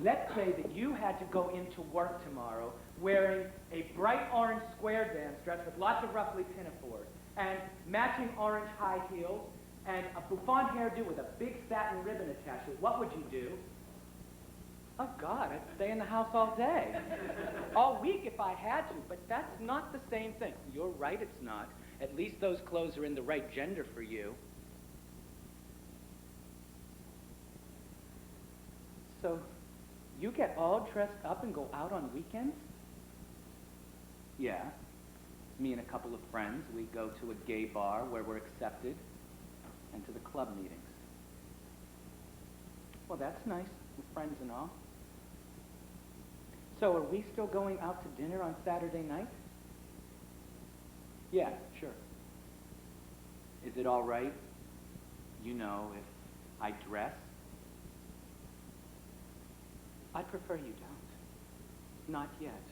let's say that you had to go into work tomorrow wearing a bright orange square dance dress with lots of ruffly pinafores and matching orange high heels and a bouffant hairdo with a big satin ribbon attached to it. What would you do? Oh, God, I'd stay in the house all day. All week if I had to, but that's not the same thing. You're right, it's not. At least those clothes are in the right gender for you. So, you get all dressed up and go out on weekends? Yeah. Me and a couple of friends, we go to a gay bar where we're accepted, and to the club meetings. Well, that's nice, with friends and all. So, are we still going out to dinner on Saturday night? Yeah, sure. Is it all right, you know, if I dress? I prefer you don't. Not yet.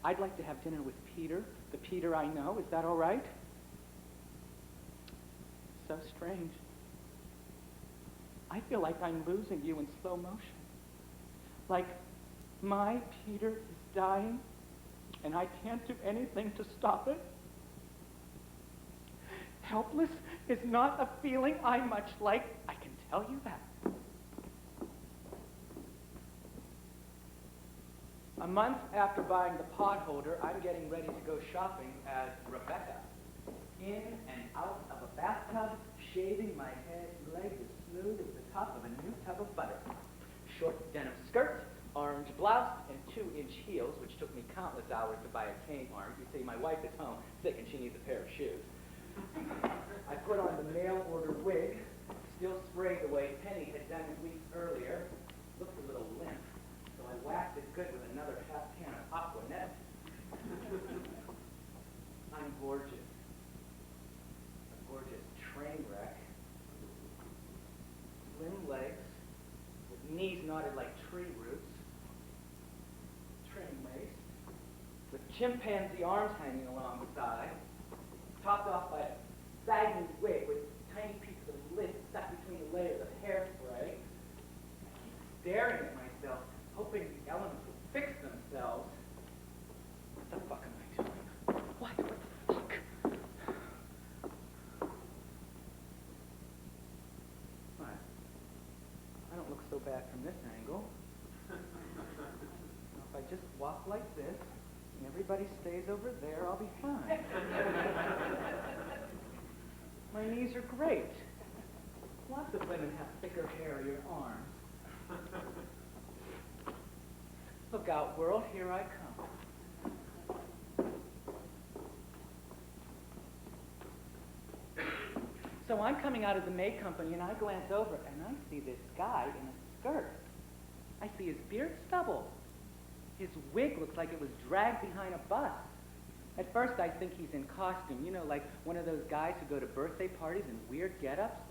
I'd like to have dinner with Peter, the Peter I know. Is that all right? So strange. I feel like I'm losing you in slow motion. Like my Peter is dying, and I can't do anything to stop it. Helpless is not a feeling I much like, I can tell you that. A month after buying the pot holder, I'm getting ready to go shopping as Rebecca. In and out of a bathtub, shaving my head, legs as smooth as the top of a new tub of butter. Short denim skirt, orange blouse, and 2-inch heels, which took me countless hours to buy a Kmart. You see, my wife is home, sick, and she needs a pair of shoes. I put on the mail-order wig, still sprayed the way Penny had done it weeks earlier. Looked a little limp, so I waxed it good with another half can of Aquanet. I'm gorgeous. A gorgeous train wreck. Slim legs, with knees knotted like tree roots. Trim waist, with chimpanzee arms hanging along the side. Topped off by a sagging wig with tiny pieces of lint stuck between the layers of hairspray. I keep staring at myself, hoping the elements will fix themselves. What the fuck am I doing? What the fuck? What? I don't look so bad from this angle. Now, if I just walk like this, and everybody stays over there, I'll be fine. My knees are great. Lots of women have thicker, hairier arms. Look out, world, here I come. So I'm coming out of the maid company, and I glance over, and I see this guy in a skirt. I see his beard stubble. His wig looks like it was dragged behind a bus. At first, I think he's in costume, you know, like one of those guys who go to birthday parties in weird get-ups.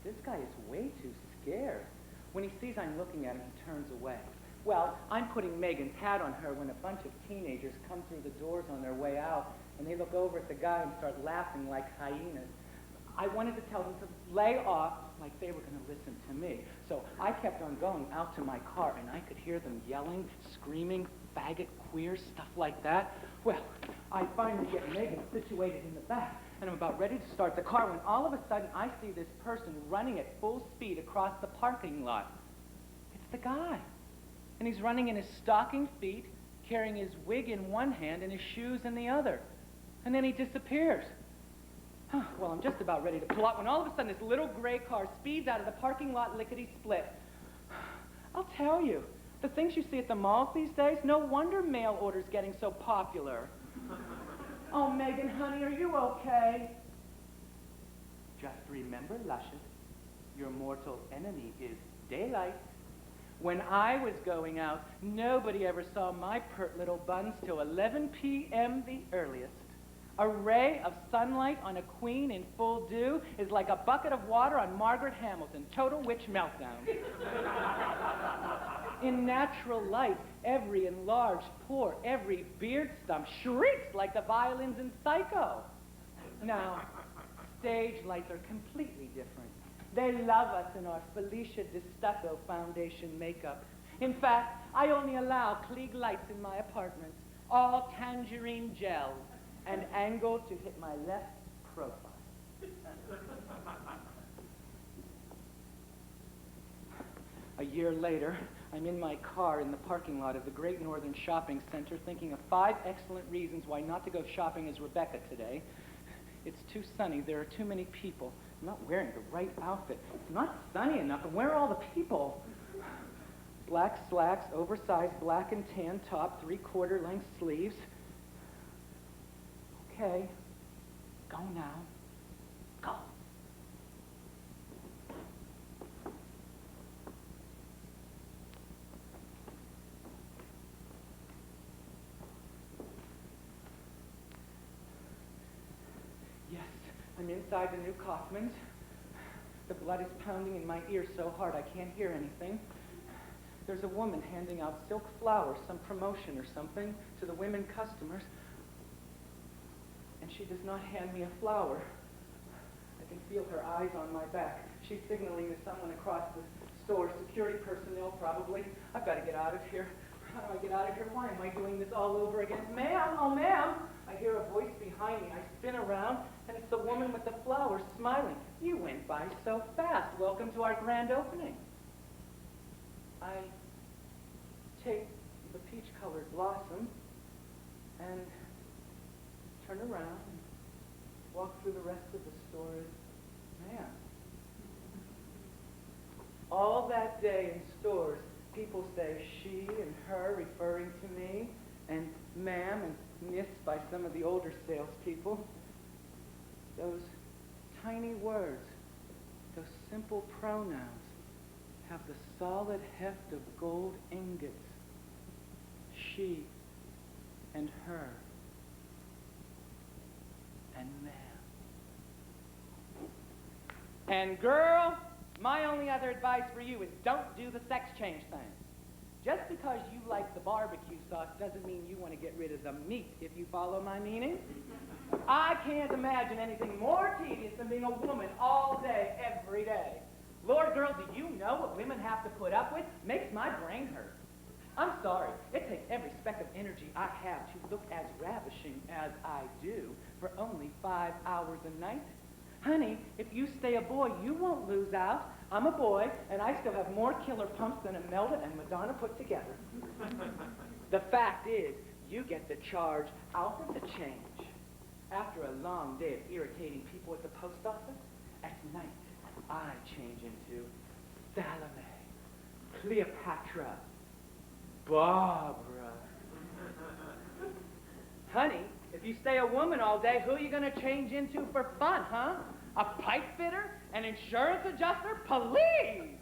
This guy is way too scared. When he sees I'm looking at him, he turns away. Well, I'm putting Megan's hat on her when a bunch of teenagers come through the doors on their way out, and they look over at the guy and start laughing like hyenas. I wanted to tell them to lay off like they were going to listen to me. So I kept on going out to my car, and I could hear them yelling, screaming, faggot, queer, stuff like that. Well, I finally get Megan situated in the back, and I'm about ready to start the car when all of a sudden I see this person running at full speed across the parking lot. It's the guy. And he's running in his stocking feet, carrying his wig in one hand and his shoes in the other. And then he disappears. Well, I'm just about ready to pull out when all of a sudden this little gray car speeds out of the parking lot lickety-split. I'll tell you, the things you see at the malls these days, no wonder mail order's getting so popular. Oh, Megan, honey, are you okay? Just remember, Luscious, your mortal enemy is daylight. When I was going out, nobody ever saw my pert little buns till 11 p.m. the earliest. A ray of sunlight on a queen in full dew is like a bucket of water on Margaret Hamilton. Total witch meltdown. In natural light, every enlarged pore, every beard stump shrieks like the violins in Psycho. Now, stage lights are completely different. They love us in our Felicia de Stucco foundation makeup. In fact, I only allow Klieg lights in my apartment, all tangerine gels, and angled to hit my left profile. A year later, I'm in my car in the parking lot of the Great Northern Shopping Center thinking of 5 excellent reasons why not to go shopping as Rebecca today. It's too sunny. There are too many people. I'm not wearing the right outfit. It's not sunny enough. And where are all the people? Black slacks, oversized black and tan top, 3/4 length sleeves. Okay, go now. Go. Yes, I'm inside the new Kaufman's. The blood is pounding in my ears so hard I can't hear anything. There's a woman handing out silk flowers, some promotion or something, to the women customers. And she does not hand me a flower. I can feel her eyes on my back. She's signaling to someone across the store, security personnel probably. I've got to get out of here. How do I get out of here? Why am I doing this all over again? Ma'am, oh ma'am! I hear a voice behind me. I spin around, and it's the woman with the flowers smiling. You went by so fast. Welcome to our grand opening. I take the peach-colored blossom and turn around and walk through the rest of the store as ma'am. All that day in stores, people say she and her, referring to me, and ma'am and miss by some of the older salespeople. Those tiny words, those simple pronouns, have the solid heft of gold ingots. She and her and ma'am. And girl, my only other advice for you is don't do the sex change thing. Just because you like the barbecue sauce doesn't mean you want to get rid of the meat, if you follow my meaning. I can't imagine anything more tedious than being a woman all day, every day. Lord, girl, do you know what women have to put up with? Makes my brain hurt. I'm sorry. It takes every speck of energy I have to look as ravishing as I do for only 5 hours a night. Honey, if you stay a boy, you won't lose out. I'm a boy, and I still have more killer pumps than Imelda and Madonna put together. The fact is, you get the charge out of the change. After a long day of irritating people at the post office, at night, I change into Salome, Cleopatra, Barbara. Honey, if you stay a woman all day, who are you going to change into for fun, huh? A pipe fitter? An insurance adjuster? Police!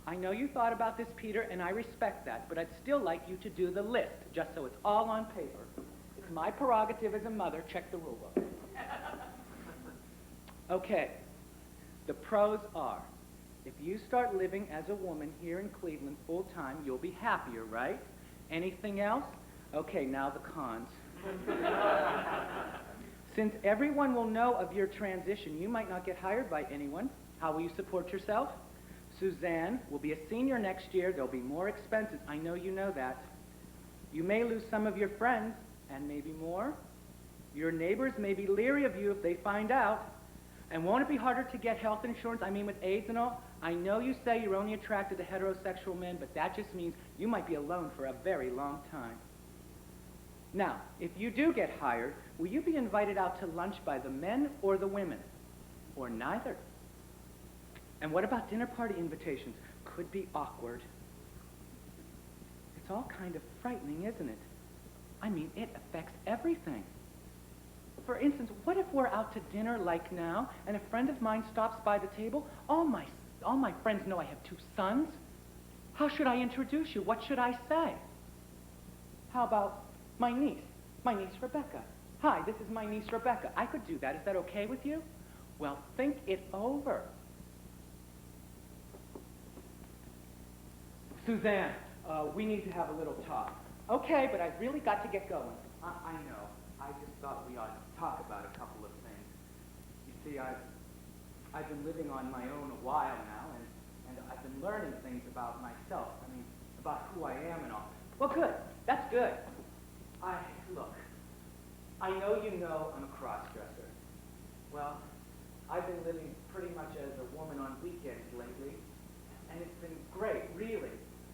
I know you thought about this, Peter, and I respect that, but I'd still like you to do the list, just so it's all on paper. It's my prerogative as a mother. Check the rule book. Okay. The pros are, if you start living as a woman here in Cleveland full-time, you'll be happier, right? Anything else? Okay, now the cons. Since everyone will know of your transition, you might not get hired by anyone. How will you support yourself? Suzanne will be a senior next year. There'll be more expenses. I know you know that. You may lose some of your friends, and maybe more. Your neighbors may be leery of you if they find out. And won't it be harder to get health insurance? I mean, with AIDS and all? I know you say you're only attracted to heterosexual men, but that just means you might be alone for a very long time. Now, if you do get hired, will you be invited out to lunch by the men or the women? Or neither? And what about dinner party invitations? Could be awkward. It's all kind of frightening, isn't it? I mean, it affects everything. For instance, what if we're out to dinner like now, and a friend of mine stops by the table? All my friends know I have 2 sons. How should I introduce you? What should I say? How about my niece Rebecca? Hi, this is my niece Rebecca. I could do that. Is that okay with you? Well, think it over. Suzanne, we need to have a little talk. Okay, but I've really got to get going. I know. I just thought we ought to talk about a couple of things. You see, I've been living on my own a while now, and I've been learning things about myself. I mean, about who I am and all. Well, good. That's good. Look, I know you know I'm a cross-dresser. Well, I've been living pretty much as a woman on weekends lately, and it's been great, really.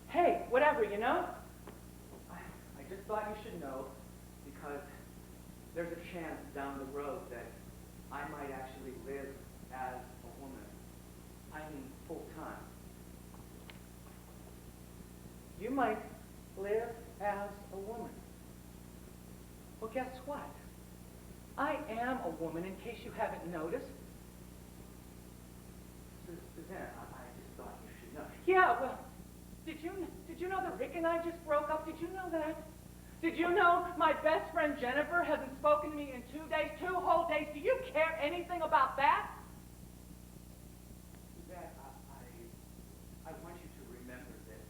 Hey, whatever, you know? I just thought you should know, because there's a chance down the road that I might actually live as a woman. I mean, full time. You might live as a woman. Well, guess what? I am a woman, in case you haven't noticed. Suzanne, I just thought you should know. Yeah, well, did you know that Rick and I just broke up? Did you know that? Did you know my best friend Jennifer hasn't spoken to me in 2 days, 2 whole days? Do you care anything about that? Suzanne, I want you to remember that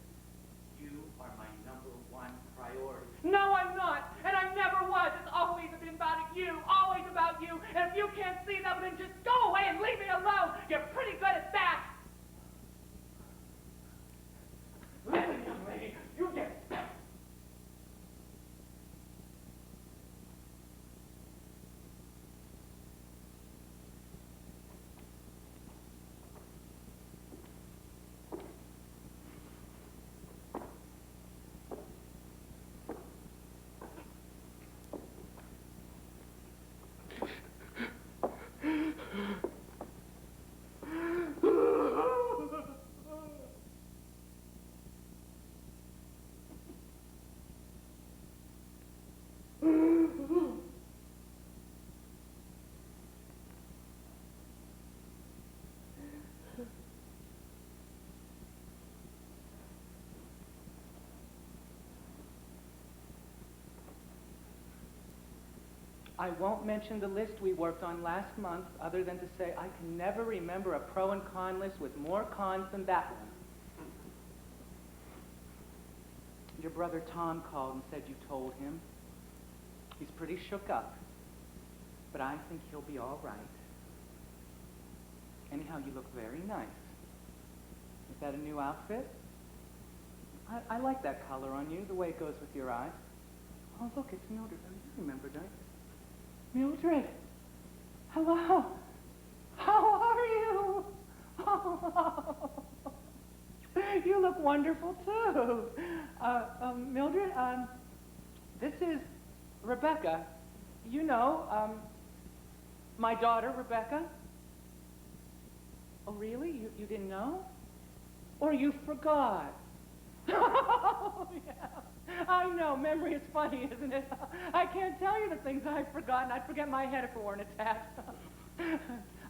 you are my #1 priority. No, I'm not, and I never was. It's always been about you, always about you. And if you can't see that, then just go away and leave me alone. You're pretty good at that. Listen, young lady, you get... I won't mention the list we worked on last month, other than to say I can never remember a pro and con list with more cons than that one. Your brother Tom called and said you told him. He's pretty shook up, but I think he'll be all right. Anyhow, you look very nice. Is that a new outfit? I like that color on you, the way it goes with your eyes. Oh, look, it's Mildred. Oh, you remember, don't you? Mildred, hello. How are you? Oh, you look wonderful too. Mildred, this is Rebecca. You know, my daughter, Rebecca. Oh, really? You didn't know? Or you forgot? Oh, yeah. I know, memory is funny, isn't it? I can't tell you the things I've forgotten. I'd forget my head if it weren't attached.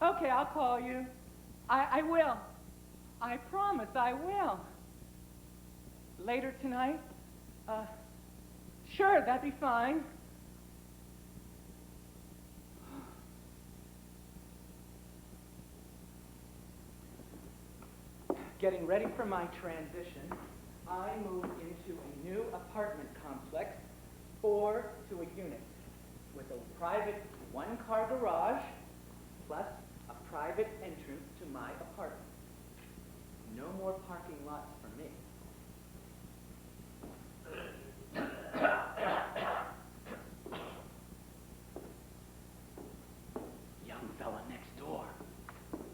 Okay, I'll call you. I will. I promise I will. Later tonight? Sure, that'd be fine. Getting ready for my transition, I moved into a new apartment complex, 4 to a unit, with a private 1-car garage, plus a private entrance to my apartment. No more parking lots for me. Young fella next door,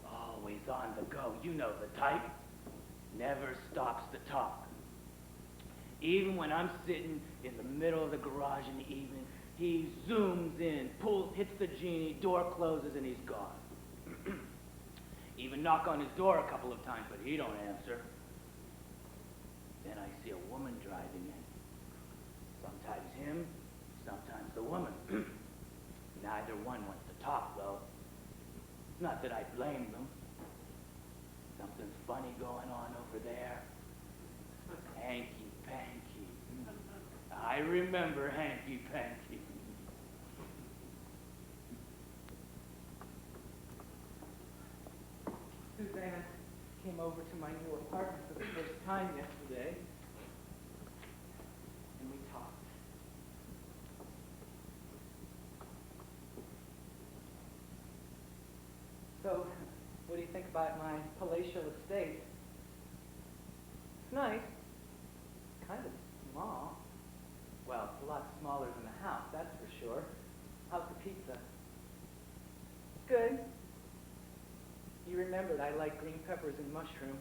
always on the go. You know the type. Never stops to talk. Even when I'm sitting in the middle of the garage in the evening, he zooms in, hits the genie, door closes, and he's gone. Even knock on his door a couple of times, but he don't answer. Then I see a woman driving in. Sometimes him, sometimes the woman. Neither one wants to talk, though. Not that I blame them. Something's funny going on over there. Hanky-panky. I remember hanky-panky.
over to my new apartment for the first time yesterday, and we talked. So, what do you think about my palatial estate? It's nice. Kind of small. Well, it's a lot smaller than the house, that's for sure. How's the pizza? Good. You remembered I like green peppers and mushrooms.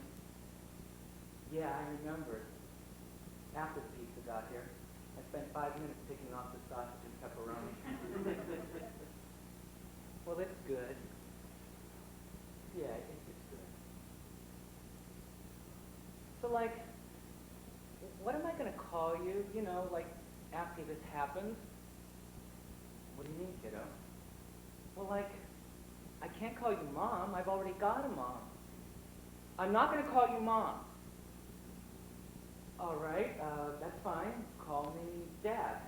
Yeah, I remembered. After the pizza got here, I spent 5 minutes picking off the sausage and pepperoni. Well, it's good. Yeah, it's good. So, like, what am I going to call you, you know, like, after this happens? What do you mean, kiddo? Well, like, I can't call you Mom. I've already got a mom. I'm not going to call you Mom. All right, that's fine. Call me Dad.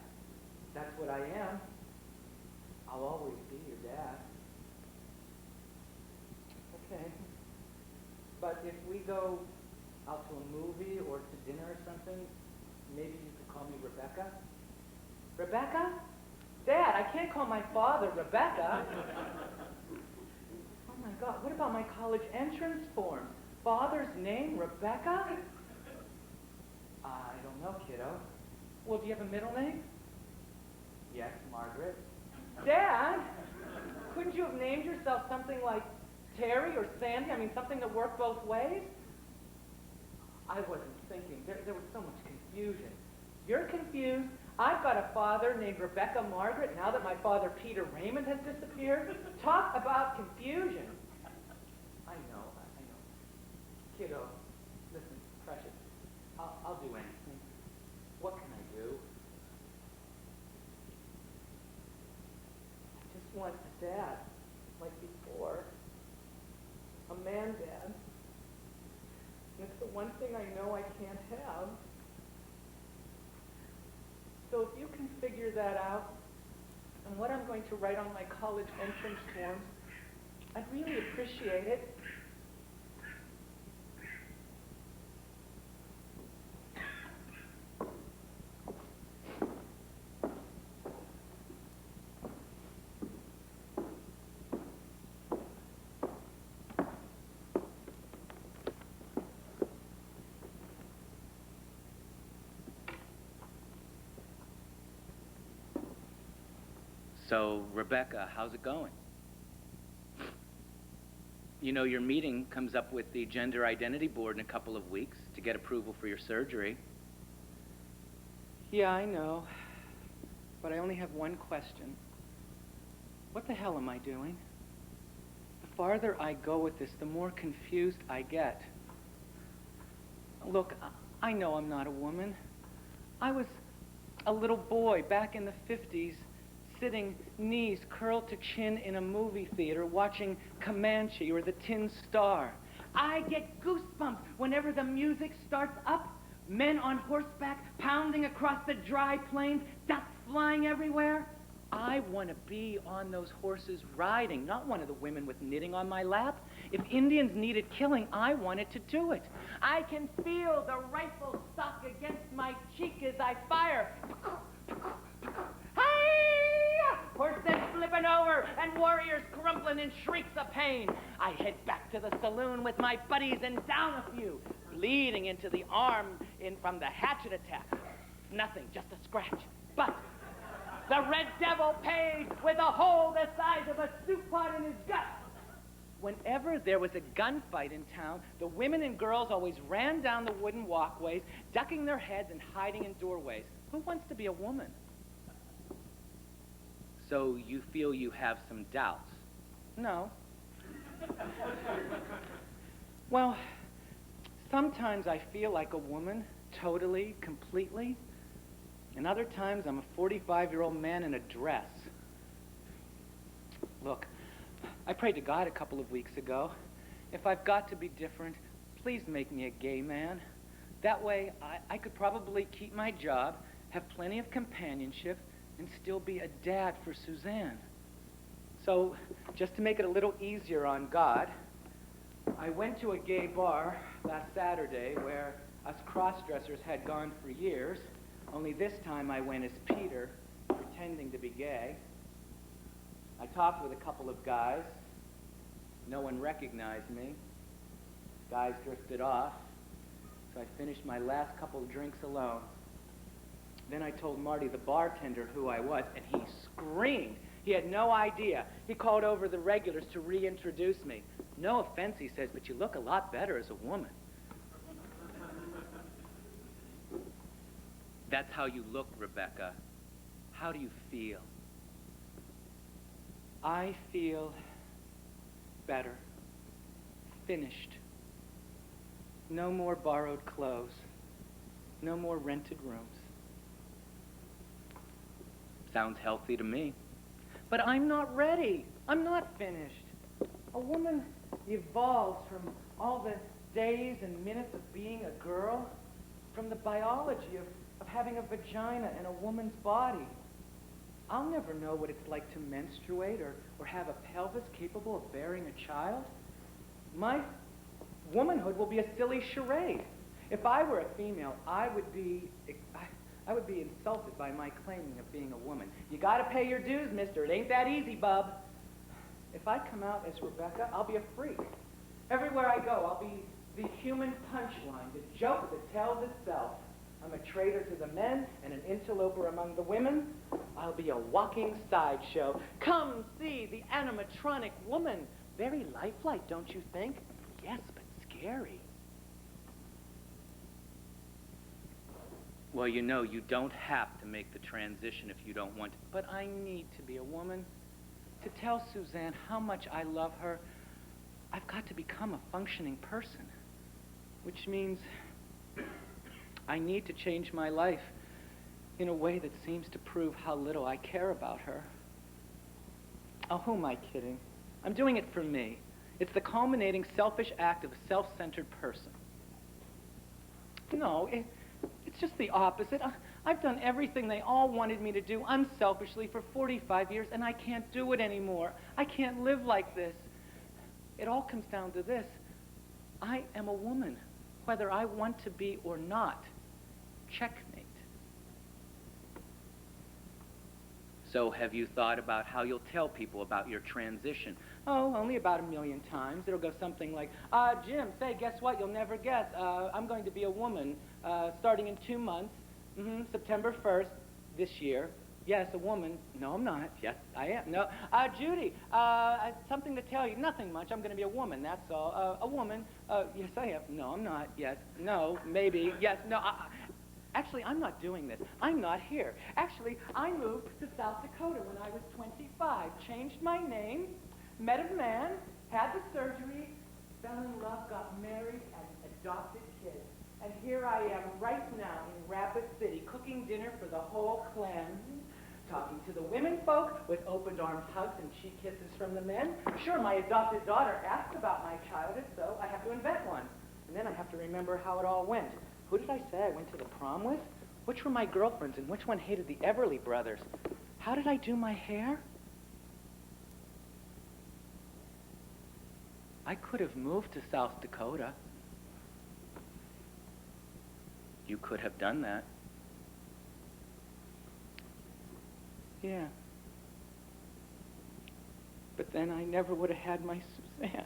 That's what I am. I'll always be your dad. Okay. But if we go out to a movie or to dinner or something, maybe you could call me Rebecca? Rebecca? Dad, I can't call my father Rebecca. Oh my God, what about my college entrance form? Father's name, Rebecca? I don't know, kiddo. Well, do you have a middle name? Yes, Margaret. Dad, couldn't you have named yourself something like Terry or Sandy? I mean, something that worked both ways? I wasn't thinking. There was so much confusion. You're confused. I've got a father named Rebecca Margaret now that my father Peter Raymond has disappeared. Talk about confusion. I know. Kiddo, listen, precious. I'll do anything. What can I do? I just want a dad, like before. A man dad. And it's the one thing I know I can't have. So if you can figure that out, and what I'm going to write on my college entrance forms, I'd really appreciate it.
So, Rebecca, how's it going? You know, your meeting comes up with the Gender Identity Board in a couple of weeks to get approval for your surgery.
Yeah, I know. But I only have one question. What the hell am I doing? The farther I go with this, the more confused I get. Look, I know I'm not a woman. I was a little boy back in the 50s, sitting knees curled to chin in a movie theater watching Comanche or the Tin Star. I get goosebumps whenever the music starts up. Men on horseback pounding across the dry plains, dust flying everywhere. I want to be on those horses riding, not one of the women with knitting on my lap. If Indians needed killing, I wanted to do it. I can feel the rifle stock against my cheek as I fire. Horses flipping over and warriors crumpling in shrieks of pain. I head back to the saloon with my buddies and down a few, bleeding into the arm from the hatchet attack. Nothing, just a scratch. But the Red Devil paid with a hole the size of a soup pot in his gut. Whenever there was a gunfight in town, the women and girls always ran down the wooden walkways, ducking their heads and hiding in doorways. Who wants to be a woman?
So you feel you have some doubts?
No. Well, sometimes I feel like a woman, totally, completely. And other times I'm a 45-year-old man in a dress. Look, I prayed to God a couple of weeks ago. If I've got to be different, please make me a gay man. That way I could probably keep my job, have plenty of companionship, and still be a dad for Suzanne. So, just to make it a little easier on God,
I went to a gay bar last Saturday where us cross-dressers had gone for years, only this time I went as Peter, pretending to be gay. I talked with a couple of guys. No one recognized me. Guys drifted off, so I finished my last couple of drinks alone. Then I told Marty, the bartender, who I was, and he screamed. He had no idea. He called over the regulars to reintroduce me. No offense, he says, but you look a lot better as a woman. That's how you look, Rebecca. How do you feel? I feel better. Finished. No more borrowed clothes. No more rented rooms. Sounds healthy to me. But I'm not ready. I'm not finished. A woman evolves from all the days and minutes of being a girl, from the biology of having a vagina and a woman's body. I'll never know what it's like to menstruate or have a pelvis capable of bearing a child. My womanhood will be a silly charade. If I were a female, I would be insulted by my claiming of being a woman. You gotta pay your dues, mister. It ain't that easy, bub. If I come out as Rebecca, I'll be a freak. Everywhere I go, I'll be the human punchline, the joke that tells itself. I'm a traitor to the men and an interloper among the women. I'll be a walking sideshow. Come see the animatronic woman. Very lifelike, don't you think? Yes, but scary. Well, you know, you don't have to make the transition if you don't want to. But I need to be a woman. To tell Suzanne how much I love her, I've got to become a functioning person. Which means I need to change my life in a way that seems to prove how little I care about her. Oh, who am I kidding? I'm doing it for me. It's the culminating selfish act of a self-centered person. No, it's just the opposite. I've done everything they all wanted me to do unselfishly for 45 years, and I can't do it anymore. I can't live like this. It all comes down to this. I am a woman, whether I want to be or not. Checkmate. So have you thought about how you'll tell people about your transition? Oh, only about 1 million times. It'll go something like, Jim, say, guess what? You'll never guess. I'm going to be a woman starting in 2 months, September 1st this year. Yes, a woman. No, I'm not. Yes, I am. No, Judy, something to tell you. Nothing much. I'm going to be a woman, that's all. A woman. Yes, I am. No, I'm not. Yes. No, maybe. Yes, no. Actually, I'm not doing this. I'm not here. Actually, I moved to South Dakota when I was 25, changed my name, met a man, had the surgery, fell in love, got married, and adopted kids. And here I am right now in Rapid City, cooking dinner for the whole clan, talking to the women folk with open-armed hugs and cheek kisses from the men. Sure, my adopted daughter asked about my childhood, so I have to invent one. And then I have to remember how it all went. Who did I say I went to the prom with? Which were my girlfriends and which one hated the Everly brothers? How did I do my hair? I could have moved to South Dakota. You could have done that. Yeah. But then I never would have had my Suzanne.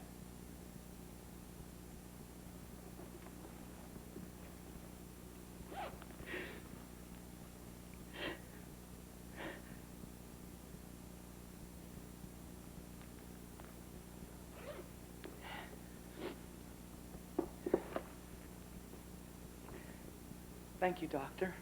Thank you, Doctor.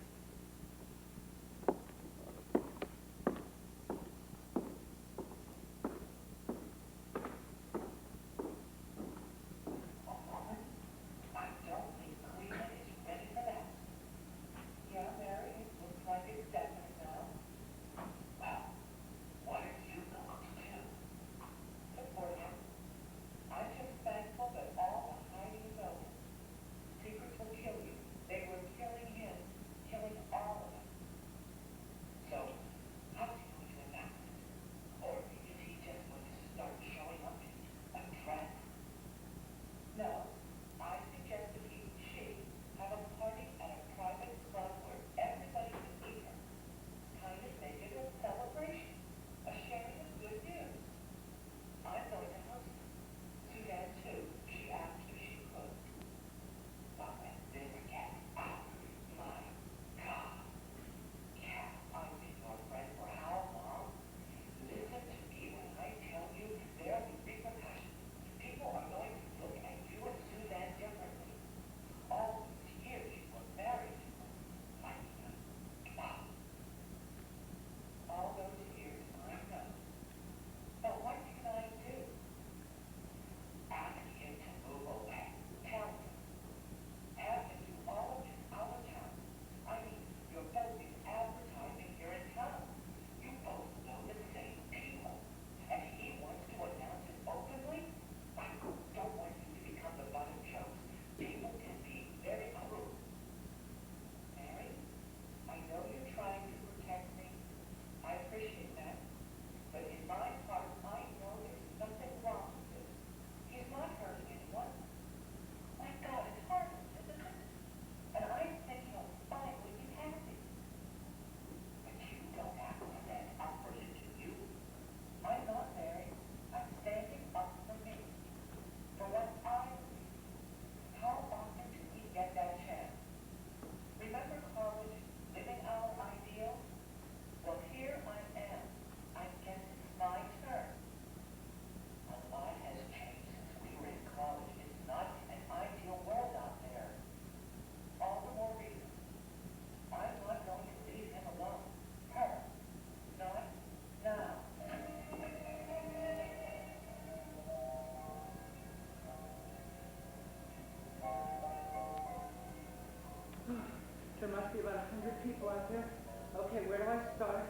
must be about 100 people out there. Okay, where do I start?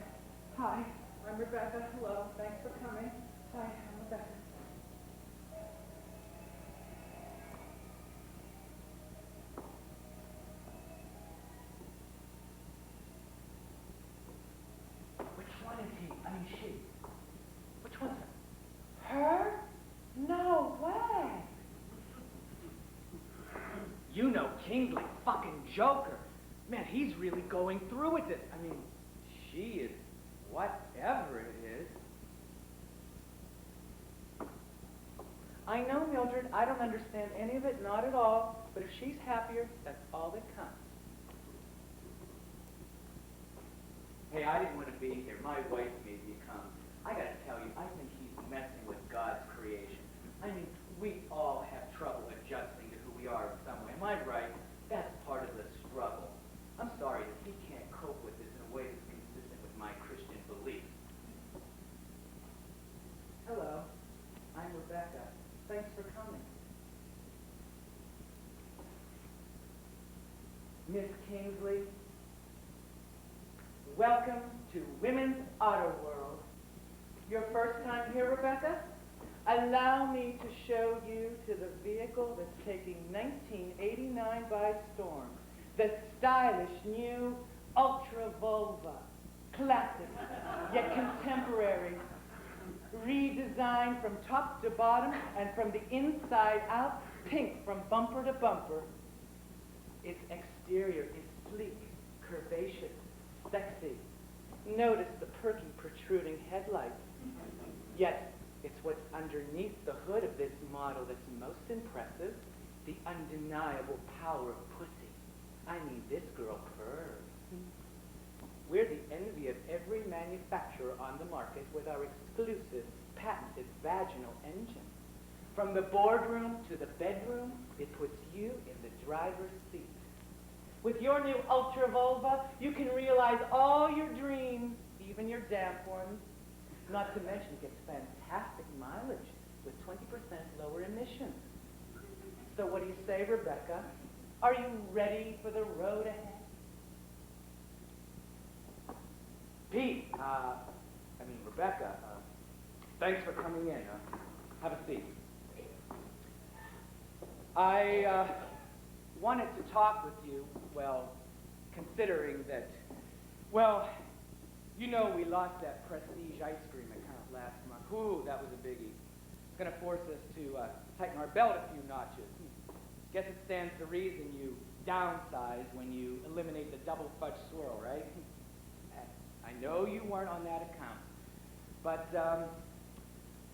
Hi, I'm Rebecca. Hello, thanks for coming. Hi, I'm Rebecca.
Which one is he? I mean, she. Which one's her?
Her? No way.
You know Kingsley, fucking joker. Man, he's really going through with it. I mean,
She is whatever it is.
I know, Mildred, I don't understand any of it, not at all. But if she's happier, that's all that counts.
hey, I didn't want to be here. My wife made me come. I gotta tell you, I think he's messing with God's creation. I mean, we all have trouble adjusting to who we are in some way. Am I right? That's part of the struggle. I'm sorry that he can't cope with this in a way that's consistent with my Christian beliefs.
Hello, I'm Rebecca. Thanks for coming. Miss Kingsley, welcome to Women's Auto World. Your first time here, Rebecca? Allow me to show you to the vehicle that's taking 1989 by storm. The stylish new Ultra Volva. Classic, yet contemporary. Redesigned from top to bottom and from the inside out, pink from bumper to bumper. Its exterior is sleek, curvaceous, sexy. Notice the perky protruding headlights. Yet, it's what's underneath the hood of this model that's most impressive, the undeniable power of pussy. I mean, this girl purrs. We're the envy of every manufacturer on the market with our exclusive, patented vaginal engine. From the boardroom to the bedroom, it puts you in the driver's seat. With your new Ultra Volva, you can realize all your dreams, even your damp ones. Not to mention it gets fantastic mileage with 20% lower emissions. So what do you say, Rebecca? Are you ready for the road ahead?
Pete, Rebecca, thanks for coming in. Have a seat. I wanted to talk with you, well, considering that, well, you know we lost that Prestige ice cream account last month. Ooh, that was a biggie. It's going to force us to tighten our belt a few notches. Guess it stands to reason you downsize when you eliminate the double fudge swirl, right? I know you weren't on that account, but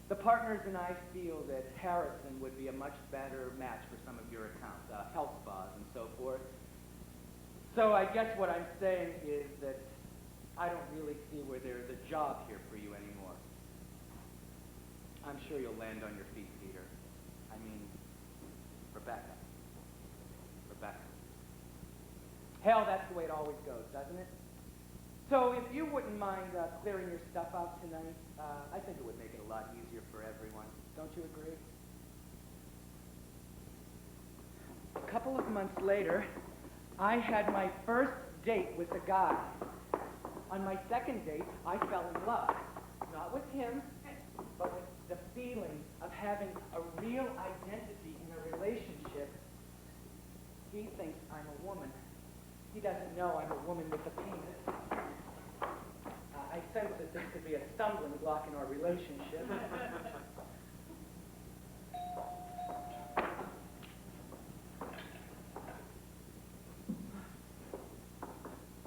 the partners and I feel that Harrison would be a much better match for some of your accounts, health spas and so forth. So I guess what I'm saying is that I don't really see where there's a job here for you anymore. I'm sure you'll land on your feet, Peter. I mean, Rebecca. Hell, that's the way it always goes, doesn't it? So if you wouldn't mind clearing your stuff out tonight, I think it would make it a lot easier for everyone. Don't you agree?
A couple of months later, I had my first date with a guy. On my second date, I fell in love. Not with him, but with the feeling of having a real identity in a relationship. He thinks I'm a woman. He doesn't know I'm a woman with a penis. I sense that this could be a stumbling block in our relationship.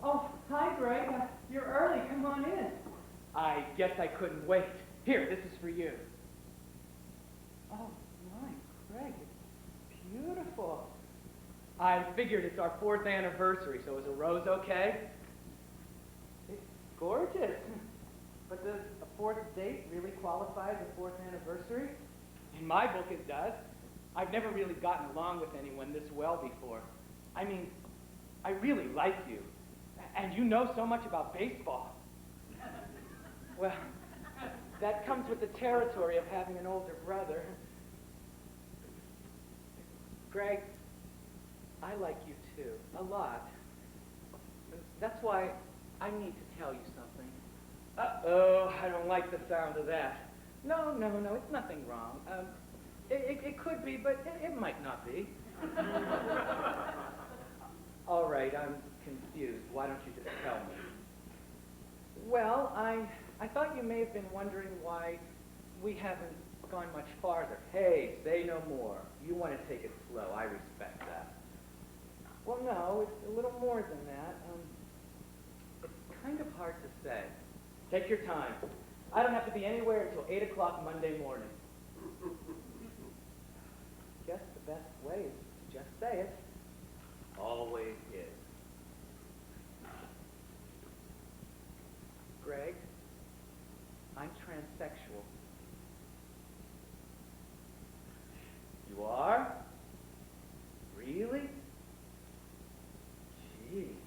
Oh, hi, Greg. You're early. Come on in.
I guess I couldn't wait. Here, this is for you.
Oh, my, Greg, it's beautiful.
I figured it's our 4th anniversary, so is a rose okay?
It's gorgeous. But does a 4th date really qualify as a 4th anniversary?
In my book, it does. I've never really gotten along with anyone this well before. I mean, I really like you. And you know so much about baseball.
Well, that comes with the territory of having an older brother. Greg, I like you too, a lot.
That's why I need to tell you something. Uh-oh, I don't like the sound of that. No, it's nothing wrong. It could be, but it might not be. All right, I'm confused. Why don't you just tell me?
Well, I thought you may have been wondering why we haven't gone much farther.
Hey, say no more. You want to take it slow. I respect that.
Well, no, it's a little more than that.
It's kind of hard to say. Take your time. I don't have to be anywhere until 8 o'clock Monday morning.
Guess the best way is to just say it.
Always is.
Greg, I'm transsexual.
You are? Really? Jeez.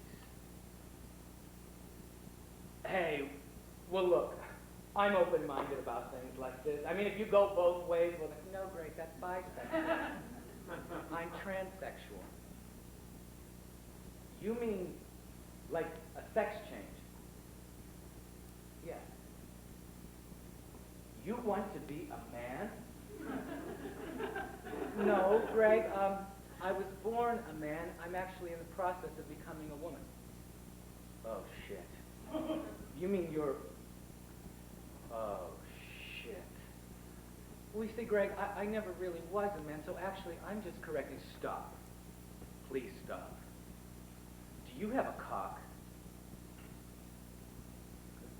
Hey, well look, I'm open-minded about things like this. I mean, if you go both ways, well, then,
No, Greg, that's bisexual. I'm transsexual.
you mean like a sex change?
Yes.
You want to be a man?
No, Greg, I was born a man. I'm actually in the process of becoming a woman.
Oh, shit. You mean you're... Oh, shit.
Well, you see, Greg, I never really was a man, so actually I'm just correcting.
Stop. Please stop. Do you have a cock?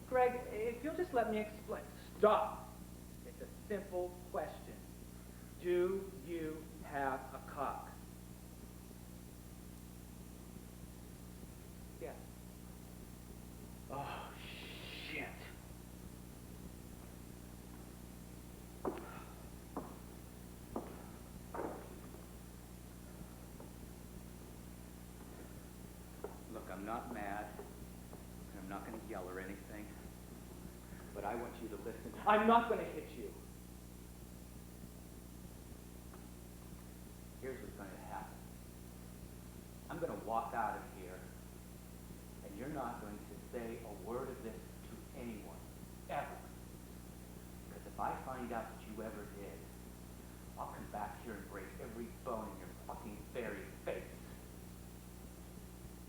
Greg, if you'll just let me explain.
Stop. It's a simple question. Do you have a cock?
Yes.
Oh, shit. Look, I'm not mad, and I'm not going to yell or anything, but I want you to listen. I'm not going to hit you. Here's what's going to happen. I'm going to walk out of here, and you're not going to say a word of this to anyone, ever. Because if I find out that you ever did, I'll come back here and break every bone in your fucking very face.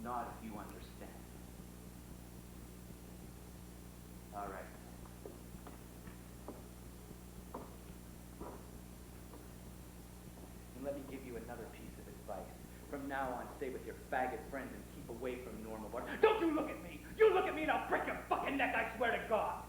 Not if you understand. All right. And let me give you another piece of advice. From now on, stay with your faggot friends and keep away from normal bars. Don't you look at me! You look at me and I'll break your fucking neck, I swear to God!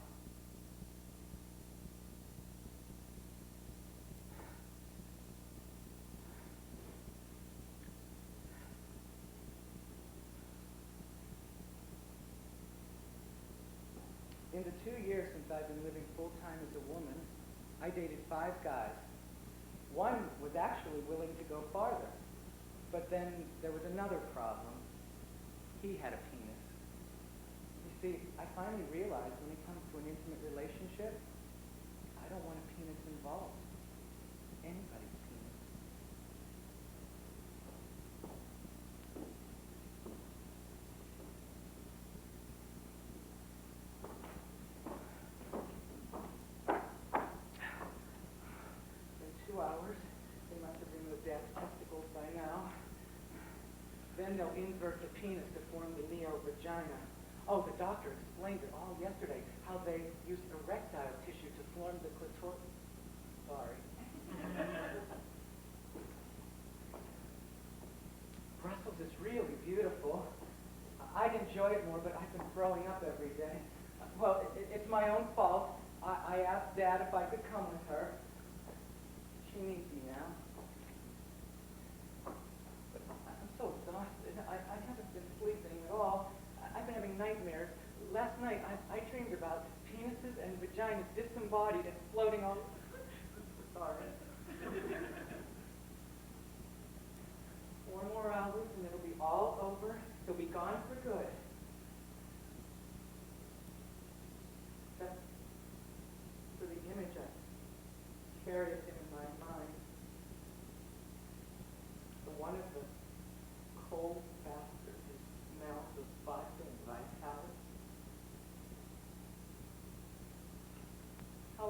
In the 2 years since I've been living full-time as a woman, I dated 5 guys. One was actually willing to go farther. But then there was another problem. He had a penis. You see, I finally realized when it comes to an intimate relationship, I don't want a penis involved. Anybody's penis. In 2 hours, they must have removed Dad's testicles by now. Then they'll invert the penis to form the neo-vagina. Oh, the doctor explained it all yesterday, how they use erectile tissue to form the clitoris. Sorry. Brussels is really beautiful. I'd enjoy it more, but I've been throwing up every day. Well, it's my own fault. I asked Dad if I could come with her. She needs me now. But I'm so exhausted. I haven't been sleeping at all. I've been having nightmares. Last night, I dreamed about penises and vaginas disembodied and floating all... Sorry. 4 more hours and it'll be all over. He'll be gone for good. Except for the image I carry of him in my mind. The one of the cold bastard whose mouth was fire.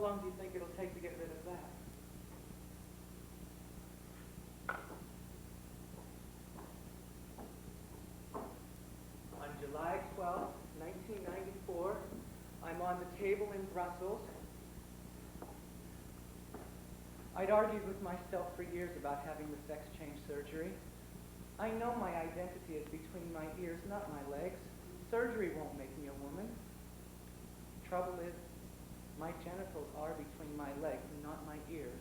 How long do you think it'll take to get rid of that? On July 12th, 1994, I'm on the table in Brussels. I'd argued with myself for years about having the sex change surgery. I know my identity is between my ears, not my legs. Surgery won't make me a woman. Trouble is, my genitals are between my legs and not my ears.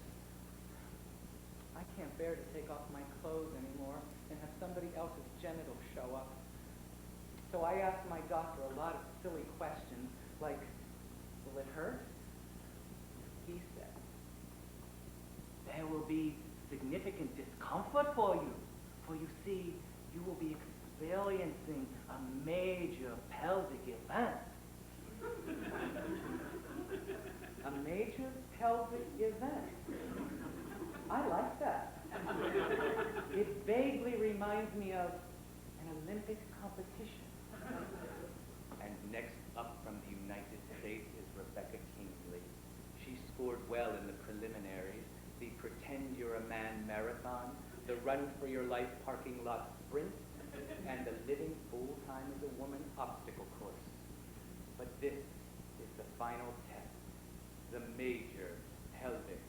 I can't bear to take off my clothes anymore and have somebody else's genitals show up. So I asked my doctor a lot of silly questions, like, will it hurt? He said, there will be significant discomfort for you. For you see, you will be experiencing a major pelvic event. A major pelvic event. I like that. It vaguely reminds me of an Olympic competition.
And next up from the United States is Rebecca Kingsley. She scored well in the preliminaries, the Pretend You're a Man marathon, the Run for Your Life parking lot sprint, and the Living Full Time as a Woman obstacle course. But this is the final test, the major pelvic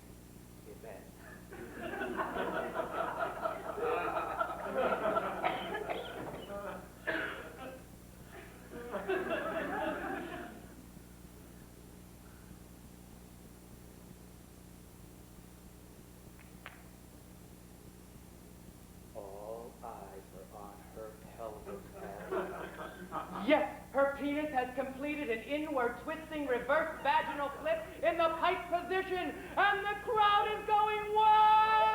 event.
All eyes are on her pelvis.
Yes, her penis has completed an inward twisting reverse vaginal flip in the pipe position, and the crowd is going wild!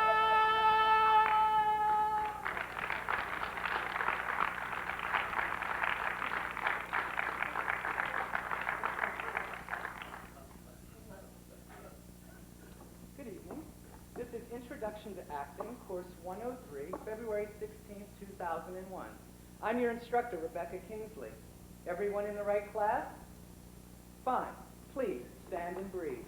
Good evening. This is Introduction to Acting, Course 103, February 16, 2001. I'm your instructor, Rebecca Kingsley. Everyone in the right class? Fine. Please stand and breathe.